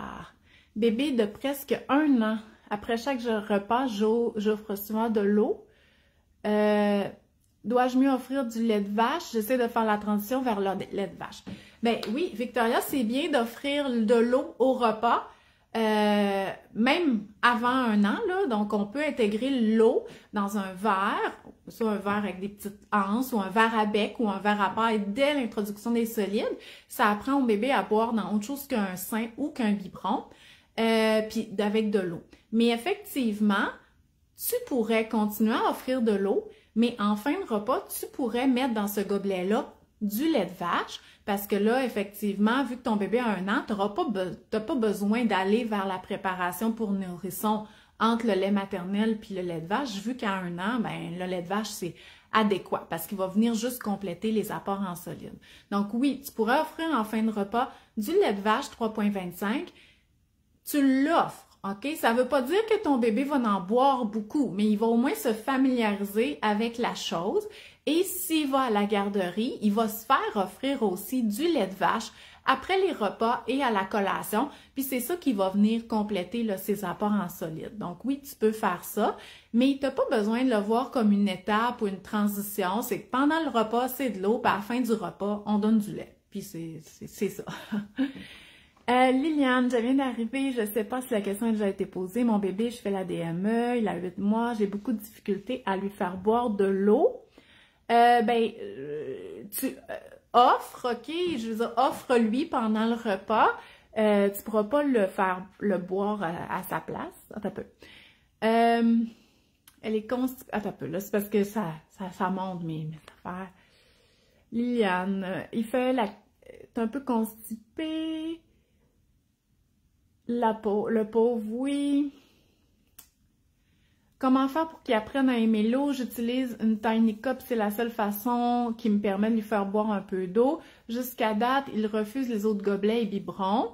Bébé de presque 1 an. Après chaque repas, j'offre souvent de l'eau. Dois-je mieux offrir du lait de vache? J'essaie de faire la transition vers le lait de vache. Ben oui, Victoria, c'est bien d'offrir de l'eau au repas, même avant 1 an, là. Donc, on peut intégrer l'eau dans un verre, soit un verre avec des petites anses, ou un verre à bec, ou un verre à paille dès l'introduction des solides. Ça apprend au bébé à boire dans autre chose qu'un sein ou qu'un biberon, puis avec de l'eau. Mais effectivement, tu pourrais continuer à offrir de l'eau, mais en fin de repas, tu pourrais mettre dans ce gobelet-là du lait de vache, parce que là, effectivement, vu que ton bébé a 1 an, tu n'as pas besoin d'aller vers la préparation pour nourrisson entre le lait maternel puis le lait de vache, vu qu'à 1 an, ben le lait de vache, c'est adéquat parce qu'il va venir juste compléter les apports en solide. Donc oui, tu pourrais offrir en fin de repas du lait de vache 3,25. Tu l'offres, OK? Ça ne veut pas dire que ton bébé va en boire beaucoup, mais il va au moins se familiariser avec la chose. Et s'il va à la garderie, il va se faire offrir aussi du lait de vache après les repas et à la collation. Puis c'est ça qui va venir compléter là, ses apports en solide. Donc oui, tu peux faire ça, mais tu n'as pas besoin de le voir comme une étape ou une transition. C'est que pendant le repas, c'est de l'eau, puis à la fin du repas, on donne du lait. Puis c'est ça. Liliane, je viens d'arriver, je ne sais pas si la question a déjà été posée. Mon bébé, je fais la DME, il a 8 mois, j'ai beaucoup de difficultés à lui faire boire de l'eau. Tu offres, OK, je veux dire, offre-lui pendant le repas. Tu pourras pas le boire à sa place. Attends un peu. Elle est constipée. Attends un peu, là, c'est parce que ça monte mes affaires. Liliane, t'es un peu constipée. Le pauvre, oui. Comment faire pour qu'il apprenne à aimer l'eau? J'utilise une Tiny Cup, c'est la seule façon qui me permet de lui faire boire un peu d'eau. Jusqu'à date, il refuse les autres gobelets et biberons.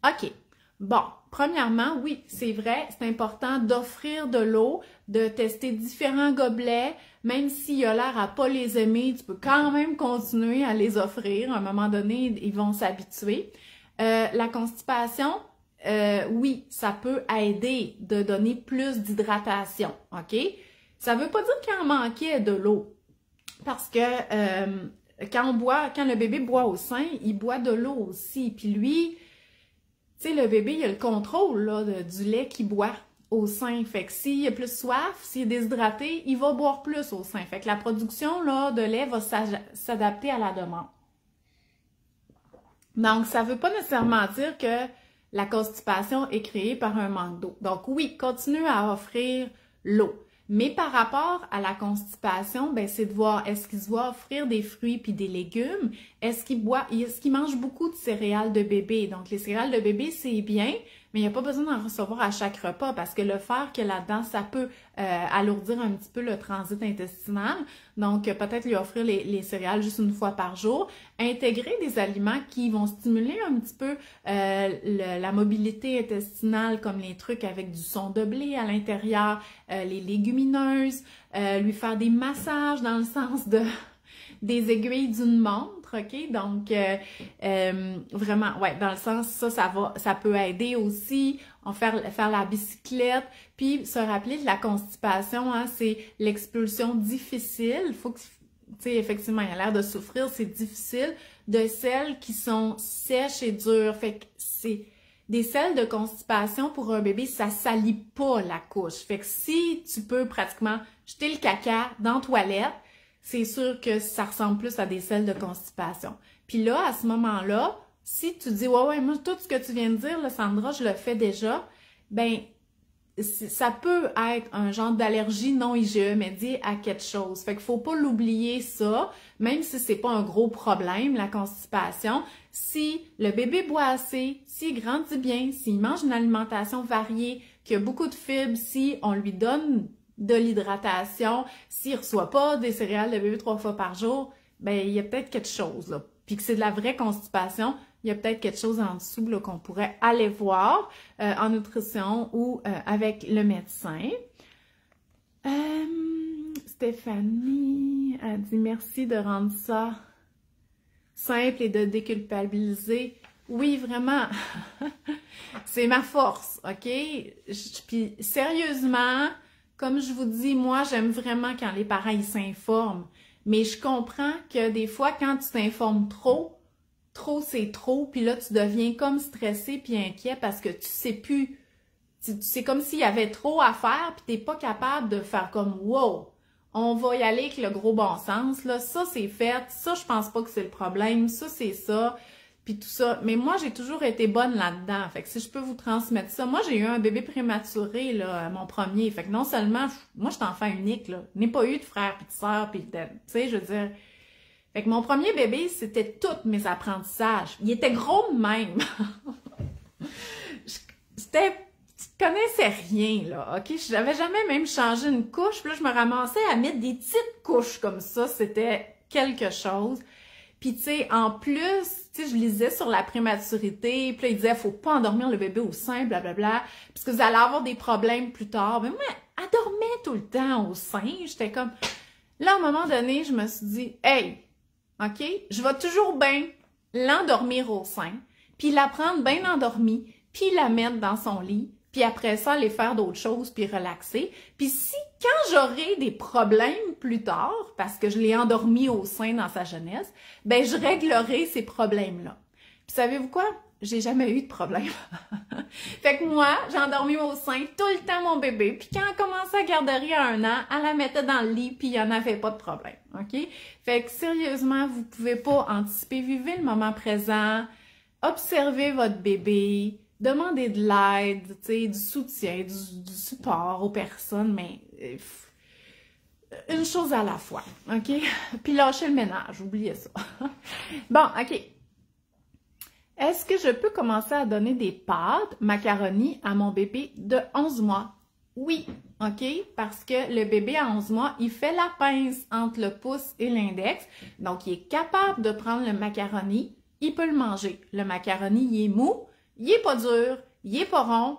OK. Bon, premièrement, oui, c'est vrai, c'est important d'offrir de l'eau, de tester différents gobelets, même s'il a l'air à pas les aimer, tu peux quand même continuer à les offrir. À un moment donné, ils vont s'habituer. La constipation, oui, ça peut aider de donner plus d'hydratation, OK? Ça veut pas dire qu'il en manquait de l'eau, parce que quand le bébé boit au sein, il boit de l'eau aussi, puis lui, tu sais, le bébé, il a le contrôle là, du lait qu'il boit au sein, fait que s'il a plus soif, s'il est déshydraté, il va boire plus au sein, fait que la production là, de lait va s'adapter à la demande. Donc, ça veut pas nécessairement dire que la constipation est créée par un manque d'eau. Donc oui, continue à offrir l'eau. Mais par rapport à la constipation, ben c'est de voir est-ce qu'il doit offrir des fruits puis des légumes, est-ce qu'il mange beaucoup de céréales de bébé. Donc les céréales de bébé, c'est bien, mais il n'y a pas besoin d'en recevoir à chaque repas parce que le fer qu'il y a là-dedans, ça peut alourdir un petit peu le transit intestinal. Donc peut-être lui offrir les céréales juste une fois par jour. Intégrer des aliments qui vont stimuler un petit peu la mobilité intestinale, comme les trucs avec du son de blé à l'intérieur, les légumineuses, lui faire des massages dans le sens des aiguilles d'une montre, OK? Donc, vraiment, ouais, dans le sens, ça peut aider aussi, faire la bicyclette, puis se rappeler que la constipation, hein, c'est l'expulsion difficile. Il faut que, tu sais, effectivement, il a l'air de souffrir, c'est difficile, de selles qui sont sèches et dures. Fait que c'est des selles de constipation pour un bébé, ça salit pas la couche. Fait que si tu peux pratiquement jeter le caca dans la toilette, c'est sûr que ça ressemble plus à des selles de constipation. Puis là, à ce moment-là, si tu dis « Ouais, moi, tout ce que tu viens de dire, là, Sandra, je le fais déjà », ben ça peut être un genre d'allergie non IgE médiée à quelque chose. Fait qu'il faut pas l'oublier ça, même si c'est pas un gros problème, la constipation. Si le bébé boit assez, s'il grandit bien, s'il mange une alimentation variée, qu'il y a beaucoup de fibres, si on lui donne de l'hydratation, s'il ne reçoit pas des céréales de bébé 3 fois par jour, ben il y a peut-être quelque chose là. Puis que c'est de la vraie constipation, il y a peut-être quelque chose en dessous là, qu'on pourrait aller voir en nutrition ou avec le médecin. Stéphanie a dit merci de rendre ça simple et de déculpabiliser. Oui, vraiment, c'est ma force, OK? Puis sérieusement, comme je vous dis, moi, j'aime vraiment quand les parents ils s'informent. Mais je comprends que des fois, quand tu t'informes trop c'est trop, puis là, tu deviens comme stressé puis inquiet parce que tu sais plus. C'est comme s'il y avait trop à faire, puis t'es pas capable de faire comme « Wow, on va y aller avec le gros bon sens, là, ça c'est fait, ça je pense pas que c'est le problème, ça c'est ça ». Puis tout ça. Mais moi, j'ai toujours été bonne là-dedans. Fait que si je peux vous transmettre ça. Moi, j'ai eu un bébé prématuré, là, mon premier. Fait que non seulement, moi, je suis enfant unique, là. Je n'ai pas eu de frère puis de sœur puis de, tu sais, je veux dire. Fait que mon premier bébé, c'était tous mes apprentissages. Il était gros de même. C'était connaissais rien, là, OK? Je n'avais jamais même changé une couche, puis là, je me ramassais à mettre des petites couches comme ça, c'était quelque chose. Puis, tu sais, en plus, tu sais, je lisais sur la prématurité, puis là, il disait, faut pas endormir le bébé au sein, blablabla, parce que vous allez avoir des problèmes plus tard. Mais moi, elle dormait tout le temps au sein, j'étais comme... Là, à un moment donné, je me suis dit, hey, OK, je vais toujours bien l'endormir au sein, puis la prendre bien endormie, puis la mettre dans son lit, puis après ça, aller faire d'autres choses, puis relaxer. Puis si, quand j'aurai des problèmes plus tard, parce que je l'ai endormi au sein dans sa jeunesse, ben je réglerai ces problèmes-là. Puis savez-vous quoi? J'ai jamais eu de problème. Fait que moi, j'ai endormi au sein tout le temps mon bébé, puis quand elle commençait à garderie à 1 an, elle la mettait dans le lit, puis il n'y en avait pas de problème, OK? Fait que sérieusement, vous pouvez pas anticiper. Vivez le moment présent, observez votre bébé, demandez de l'aide, tu sais, du soutien, du support aux personnes, mais une chose à la fois, OK? Puis lâchez le ménage, oubliez ça. Bon, OK. Est-ce que je peux commencer à donner des pâtes, macaroni à mon bébé de 11 mois? Oui, OK? Parce que le bébé à 11 mois, il fait la pince entre le pouce et l'index, donc il est capable de prendre le macaroni, il peut le manger. Le macaroni, il est mou, il est pas dur, il est pas rond,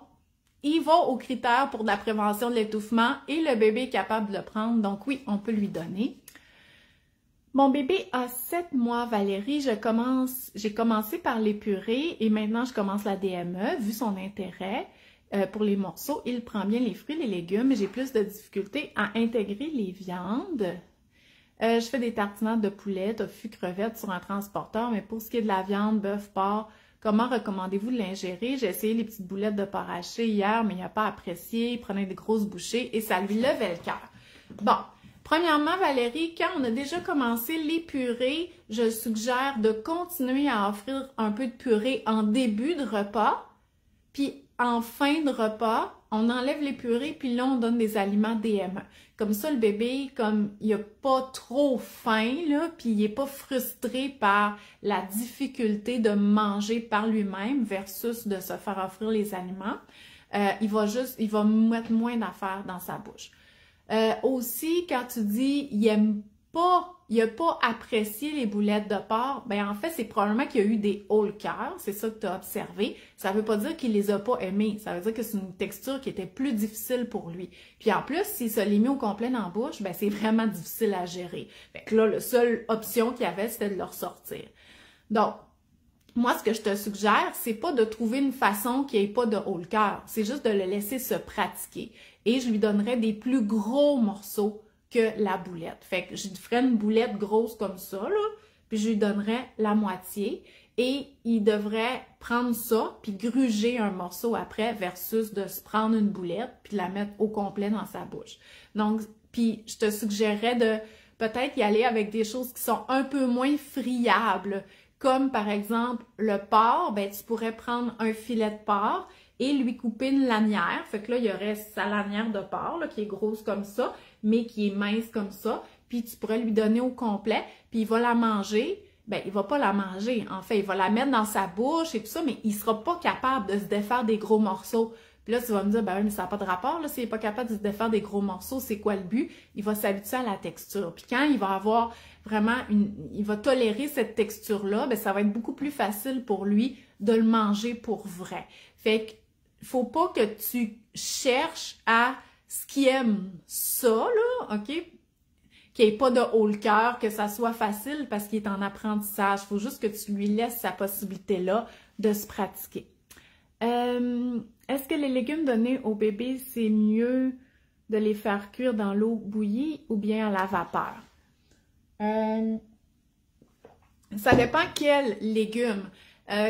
il va aux critères pour la prévention de l'étouffement et le bébé est capable de le prendre, donc oui, on peut lui donner. Mon bébé a 7 mois, Valérie. J'ai commencé par les purées et maintenant je commence la DME, vu son intérêt pour les morceaux. Il prend bien les fruits, les légumes, mais j'ai plus de difficultés à intégrer les viandes. Je fais des tartinades de poulet, tofu, crevettes sur un transporteur, mais pour ce qui est de la viande, bœuf, porc, comment recommandez-vous de l'ingérer? J'ai essayé les petites boulettes de porc haché hier, mais il n'a pas apprécié. Il prenait des grosses bouchées et ça lui levait le cœur. Bon. Premièrement, Valérie, quand on a déjà commencé les purées, je suggère de continuer à offrir un peu de purée en début de repas, puis en fin de repas, on enlève les purées, puis là, on donne des aliments DME. Comme ça, le bébé, comme il n'a pas trop faim, là, puis il n'est pas frustré par la difficulté de manger par lui-même versus de se faire offrir les aliments, il va mettre moins d'affaires dans sa bouche. Aussi, quand tu dis il a pas apprécié les boulettes de porc, ben en fait, c'est probablement qu'il y a eu des hauts le cœur, c'est ça que tu as observé. Ça veut pas dire qu'il les a pas aimés, ça veut dire que c'est une texture qui était plus difficile pour lui. Puis en plus, s'il se l'est mis au complet dans la bouche, ben c'est vraiment difficile à gérer. Fait que là, la seule option qu'il y avait, c'était de le ressortir. Donc, moi, ce que je te suggère, c'est pas de trouver une façon qui n'ait pas de haut le cœur, c'est juste de le laisser se pratiquer. Et je lui donnerais des plus gros morceaux que la boulette. Fait que je ferais une boulette grosse comme ça, là, puis je lui donnerais la moitié. Et il devrait prendre ça, puis gruger un morceau après, versus de se prendre une boulette, puis la mettre au complet dans sa bouche. Donc, puis je te suggérerais de peut-être y aller avec des choses qui sont un peu moins friables, comme par exemple le porc, ben tu pourrais prendre un filet de porc, et lui couper une lanière. Fait que là, il y aurait sa lanière de porc, là, qui est grosse comme ça, mais qui est mince comme ça. Puis tu pourrais lui donner au complet, puis il va la manger. Ben, il va pas la manger. En fait, il va la mettre dans sa bouche et tout ça, mais il sera pas capable de se défaire des gros morceaux. Puis là, tu vas me dire, ben oui, mais ça n'a pas de rapport, là, s'il n'est pas capable de se défaire des gros morceaux, c'est quoi le but? Il va s'habituer à la texture. Puis quand il va avoir vraiment il va tolérer cette texture-là, ben ça va être beaucoup plus facile pour lui de le manger pour vrai. Fait que faut pas que tu cherches à ce qu'il aime ça, là, OK? Qu'il n'y ait pas de haut le cœur, que ça soit facile parce qu'il est en apprentissage. Il faut juste que tu lui laisses sa possibilité-là de se pratiquer. Est-ce que les légumes donnés au bébé, c'est mieux de les faire cuire dans l'eau bouillie ou bien à la vapeur? Ça dépend quels légumes.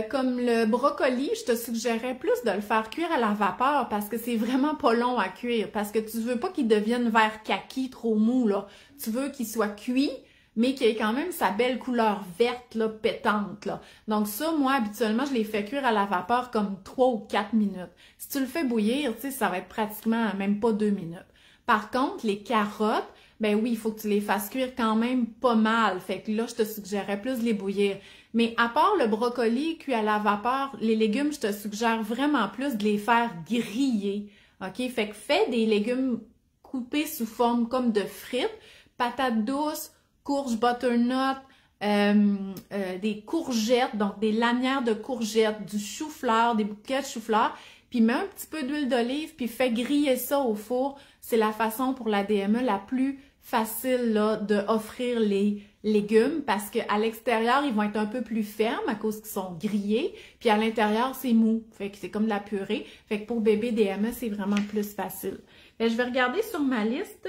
Comme le brocoli, je te suggérerais plus de le faire cuire à la vapeur parce que c'est vraiment pas long à cuire. Parce que tu veux pas qu'il devienne vert kaki, trop mou, là. Tu veux qu'il soit cuit, mais qu'il ait quand même sa belle couleur verte, là, pétante, là. Donc ça, moi, habituellement, je les fais cuire à la vapeur comme 3 ou 4 minutes. Si tu le fais bouillir, tu sais, ça va être pratiquement même pas 2 minutes. Par contre, les carottes, ben oui, il faut que tu les fasses cuire quand même pas mal. Fait que là, je te suggérerais plus de les bouillir. Mais à part le brocoli cuit à la vapeur, les légumes, je te suggère vraiment plus de les faire griller. OK? Fait que fais des légumes coupés sous forme comme de frites, patates douces, courges butternut, des courgettes, donc des lanières de courgettes, du chou-fleur, des bouquets de chou-fleur, puis mets un petit peu d'huile d'olive, puis fais griller ça au four. C'est la façon pour la DME la plus facile là, d'offrir les légumes parce qu'à l'extérieur, ils vont être un peu plus fermes à cause qu'ils sont grillés, puis à l'intérieur, c'est mou. Fait que c'est comme de la purée. Fait que pour bébé DME, c'est vraiment plus facile. Fait que je vais regarder sur ma liste.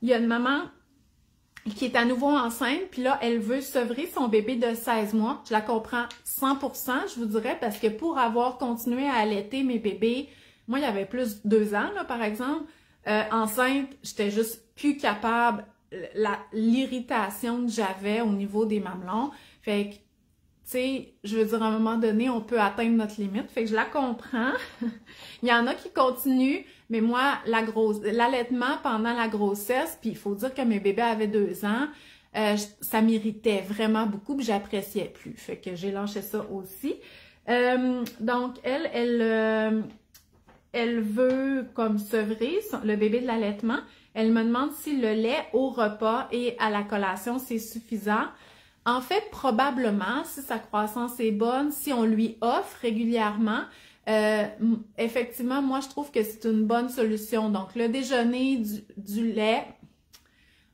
Il y a une maman qui est à nouveau enceinte, puis là, elle veut sevrer son bébé de 16 mois. Je la comprends 100%, je vous dirais, parce que pour avoir continué à allaiter mes bébés, moi, il y avait plus de 2 ans, là, par exemple, enceinte, j'étais juste plus capable, l'irritation que j'avais au niveau des mamelons. Fait que, tu sais, je veux dire, à un moment donné, on peut atteindre notre limite. Fait que je la comprends. Il y en a qui continuent, mais moi, l'allaitement pendant la grossesse, puis il faut dire que mes bébés avaient 2 ans, ça m'irritait vraiment beaucoup, puis j'appréciais plus. Fait que j'ai lâché ça aussi. Donc, elle veut comme sevrer le bébé de l'allaitement. Elle me demande si le lait au repas et à la collation, c'est suffisant. En fait, probablement, si sa croissance est bonne, si on lui offre régulièrement, effectivement, moi, je trouve que c'est une bonne solution. Donc, le déjeuner, du lait.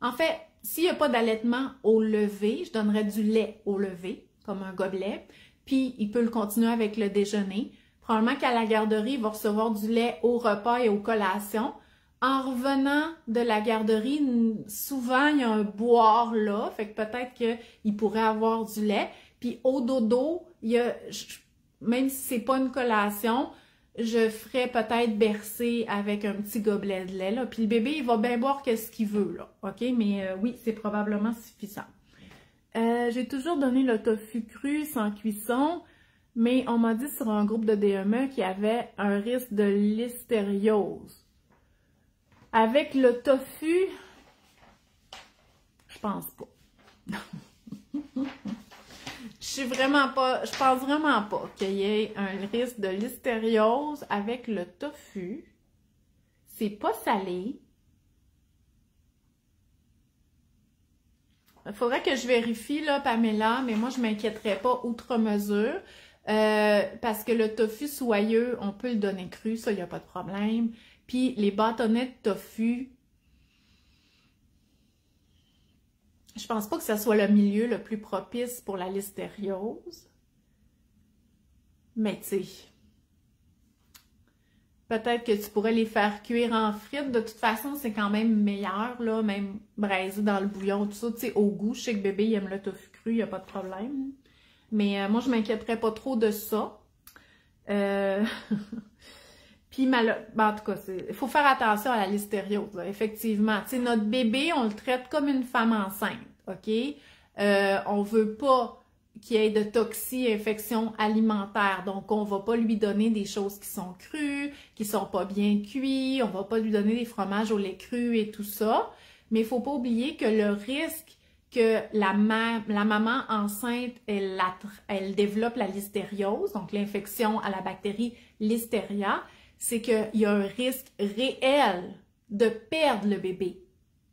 En fait, s'il n'y a pas d'allaitement au lever, je donnerais du lait au lever, comme un gobelet. Puis, il peut le continuer avec le déjeuner. Probablement qu'à la garderie, il va recevoir du lait au repas et aux collations. En revenant de la garderie, souvent, il y a un boire là, fait que peut-être qu'il pourrait avoir du lait. Puis au dodo, même si c'est pas une collation, je ferais peut-être bercer avec un petit gobelet de lait, là. Puis le bébé, il va bien boire qu'est-ce qu'il veut, là. OK? Mais oui, c'est probablement suffisant. J'ai toujours donné le tofu cru sans cuisson, mais on m'a dit sur un groupe de DME qu'il y avait un risque de listériose. Avec le tofu, je pense pas. Je pense vraiment pas qu'il y ait un risque de listériose avec le tofu. C'est pas salé. Il faudrait que je vérifie, là, Pamela, mais moi, je m'inquiéterais pas outre mesure. Parce que le tofu soyeux, on peut le donner cru, ça, il n'y a pas de problème. Puis les bâtonnets de tofu, je pense pas que ce soit le milieu le plus propice pour la listériose. Mais tu sais, peut-être que tu pourrais les faire cuire en frites. De toute façon, c'est quand même meilleur, là, même braisé dans le bouillon, tout ça, tu sais, au goût. Je sais que bébé, il aime le tofu cru, il n'y a pas de problème. Mais moi, je m'inquiéterais pas trop de ça. Puis, en tout cas, il faut faire attention à la listériose, là, effectivement. Tu sais, notre bébé, on le traite comme une femme enceinte, OK? On veut pas qu'il y ait de toxi-infection alimentaire. Donc, on va pas lui donner des choses qui sont crues, qui sont pas bien cuites. On va pas lui donner des fromages au lait cru et tout ça. Mais il faut pas oublier que le risque que la maman enceinte, elle développe la listériose, donc l'infection à la bactérie Listeria, c'est qu'il y a un risque réel de perdre le bébé,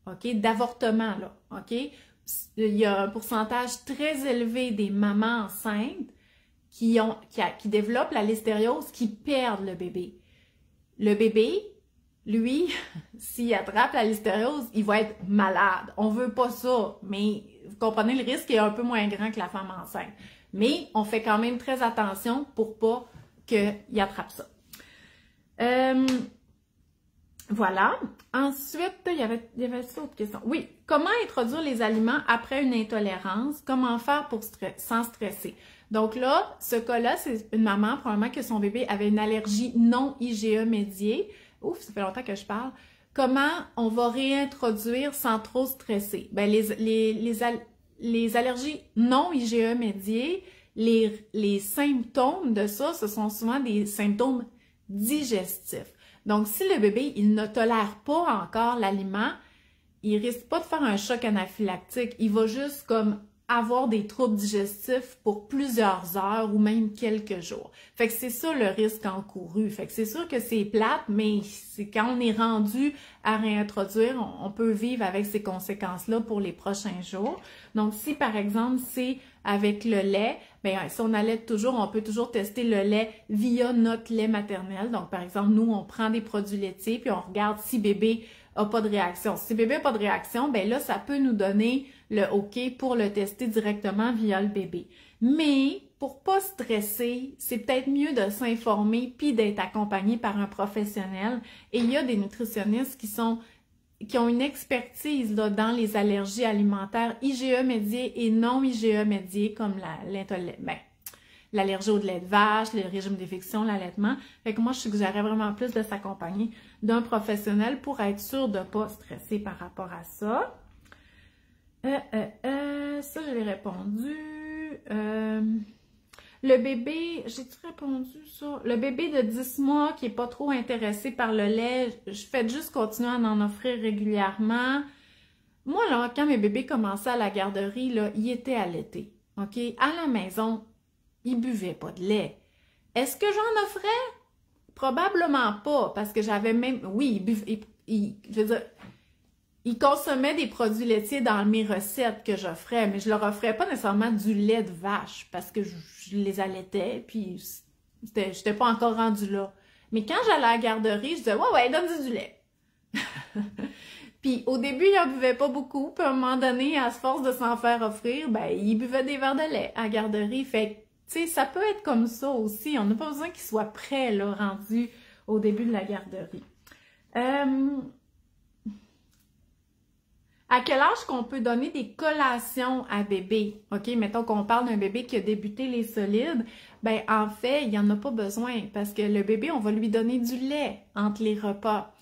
OK? D'avortement, là, OK? Il y a un pourcentage très élevé des mamans enceintes qui développent la listériose, qui perdent le bébé. Le bébé, lui, s'il attrape la listériose, il va être malade. On veut pas ça, mais vous comprenez, le risque est un peu moins grand que la femme enceinte. Mais on fait quand même très attention pour pas qu'il attrape ça. Voilà. Ensuite, il y avait autre question. Oui, comment introduire les aliments après une intolérance? Comment faire pour sans stresser? Donc là, ce cas-là, c'est une maman, probablement que son bébé avait une allergie non IgE médiée. Ouf, ça fait longtemps que je parle. Comment on va réintroduire sans trop stresser? Ben, les allergies non IgE médiées, les symptômes de ça, ce sont souvent des symptômes digestifs. Donc, si le bébé, il ne tolère pas encore l'aliment, il risque pas de faire un choc anaphylactique. Il va juste comme avoir des troubles digestifs pour plusieurs heures ou même quelques jours. Fait que c'est ça le risque encouru. Fait que c'est sûr que c'est plate, mais c'est quand on est rendu à réintroduire, on peut vivre avec ces conséquences-là pour les prochains jours. Donc, si par exemple, c'est avec le lait, bien, si on allait toujours, on peut toujours tester le lait via notre lait maternel. Donc, par exemple, nous, on prend des produits laitiers puis on regarde si bébé a pas de réaction. Si bébé n'a pas de réaction, ben là, ça peut nous donner le OK pour le tester directement via le bébé. Mais pour pas stresser, c'est peut-être mieux de s'informer puis d'être accompagné par un professionnel. Et il y a des nutritionnistes qui ont une expertise là, dans les allergies alimentaires IgE médiées et non IgE médiées, comme l'allergie au lait de vache, le régime d'éviction, l'allaitement. Fait que moi, je suggérerais vraiment plus de s'accompagner d'un professionnel pour être sûr de ne pas stresser par rapport à ça. Ça, je l'ai répondu. Le bébé, j'ai-tu répondu ça? Le bébé de 10 mois qui n'est pas trop intéressé par le lait, je fais juste continuer à en offrir régulièrement. Moi, là, quand mes bébés commençaient à la garderie, là, ils étaient allaités. OK? À la maison, ils ne buvaient pas de lait. Est-ce que j'en offrais? Probablement pas, parce que j'avais même... Oui, ils buvaient... je veux dire, ils consommaient des produits laitiers dans mes recettes que j'offrais, mais je leur offrais pas nécessairement du lait de vache, parce que je les allaitais, puis j'étais pas encore rendue là. Mais quand j'allais à la garderie, je disais « Ouais, donne-lui du lait! » Puis au début, ils en buvaient pas beaucoup, puis à un moment donné, à force de s'en faire offrir, ben ils buvaient des verres de lait à la garderie. Fait que, tu sais, ça peut être comme ça aussi. On n'a pas besoin qu'ils soient prêts, là, rendus au début de la garderie. À quel âge qu'on peut donner des collations à bébé? OK, mettons qu'on parle d'un bébé qui a débuté les solides. Ben en fait, il n'y en a pas besoin parce que le bébé, on va lui donner du lait entre les repas.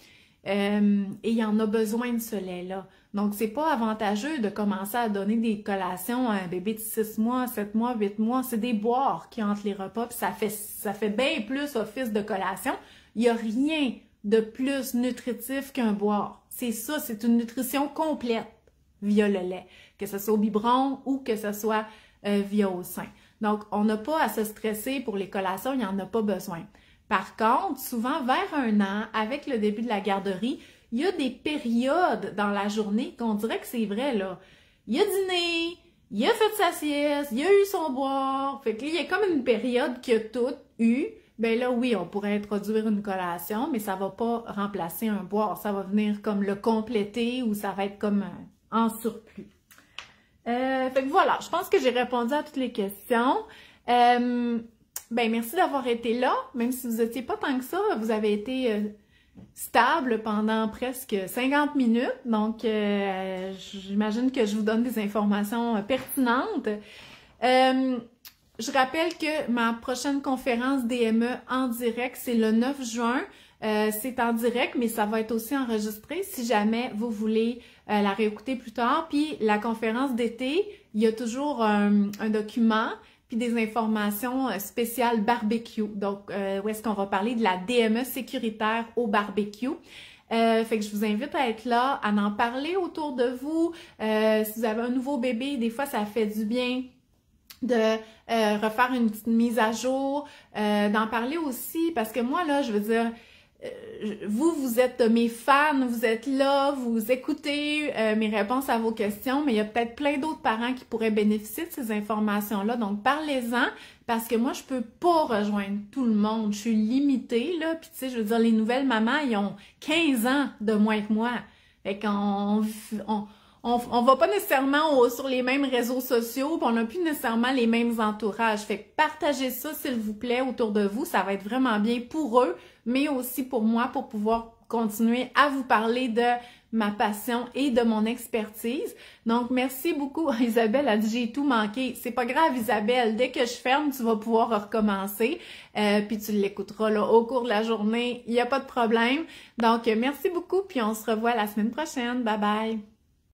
Et il en a besoin de ce lait-là. Donc, c'est pas avantageux de commencer à donner des collations à un bébé de 6 mois, 7 mois, 8 mois. C'est des boires qui entre les repas, puis ça fait bien plus office de collation. Il n'y a rien de plus nutritif qu'un boire. C'est ça, c'est une nutrition complète via le lait, que ce soit au biberon ou que ce soit via au sein. Donc, on n'a pas à se stresser pour les collations, il n'y en a pas besoin. Par contre, souvent, vers 1 an, avec le début de la garderie, il y a des périodes dans la journée qu'on dirait que c'est vrai, là. Il a dîné, il a fait sa sieste, il a eu son boire. Fait que là, il y a comme une période qu'il a tout eu. Ben là, oui, on pourrait introduire une collation, mais ça va pas remplacer un boire. Ça va venir comme le compléter ou ça va être comme en surplus. Fait que voilà, je pense que j'ai répondu à toutes les questions. Ben merci d'avoir été là, même si vous n'étiez pas tant que ça, vous avez été stable pendant presque 50 minutes, donc j'imagine que je vous donne des informations pertinentes. Je rappelle que ma prochaine conférence DME en direct, c'est le 9 juin. C'est en direct, mais ça va être aussi enregistré si jamais vous voulez la réécouter plus tard. Puis la conférence d'été, il y a toujours un document puis des informations spéciales barbecue. Donc, où est-ce qu'on va parler de la DME sécuritaire au barbecue. Fait que je vous invite à être là, à en parler autour de vous. Si vous avez un nouveau bébé, des fois, ça fait du bien de refaire une petite mise à jour, d'en parler aussi, parce que moi, là, je veux dire, vous êtes mes fans, vous êtes là, vous écoutez mes réponses à vos questions, mais il y a peut-être plein d'autres parents qui pourraient bénéficier de ces informations-là. Donc, parlez-en, parce que moi, je peux pas rejoindre tout le monde. Je suis limitée, là. Puis, tu sais, je veux dire, les nouvelles mamans, ils ont 15 ans de moins que moi. Fait qu'on on va pas nécessairement sur les mêmes réseaux sociaux, puis on n'a plus nécessairement les mêmes entourages. Fait que partagez ça, s'il vous plaît, autour de vous. Ça va être vraiment bien pour eux, mais aussi pour moi, pour pouvoir continuer à vous parler de ma passion et de mon expertise. Donc, merci beaucoup. Isabelle a dit « J'ai tout manqué ». C'est pas grave, Isabelle. Dès que je ferme, tu vas pouvoir recommencer. Puis tu l'écouteras là au cours de la journée. Il n'y a pas de problème. Donc, merci beaucoup. Puis on se revoit la semaine prochaine. Bye bye.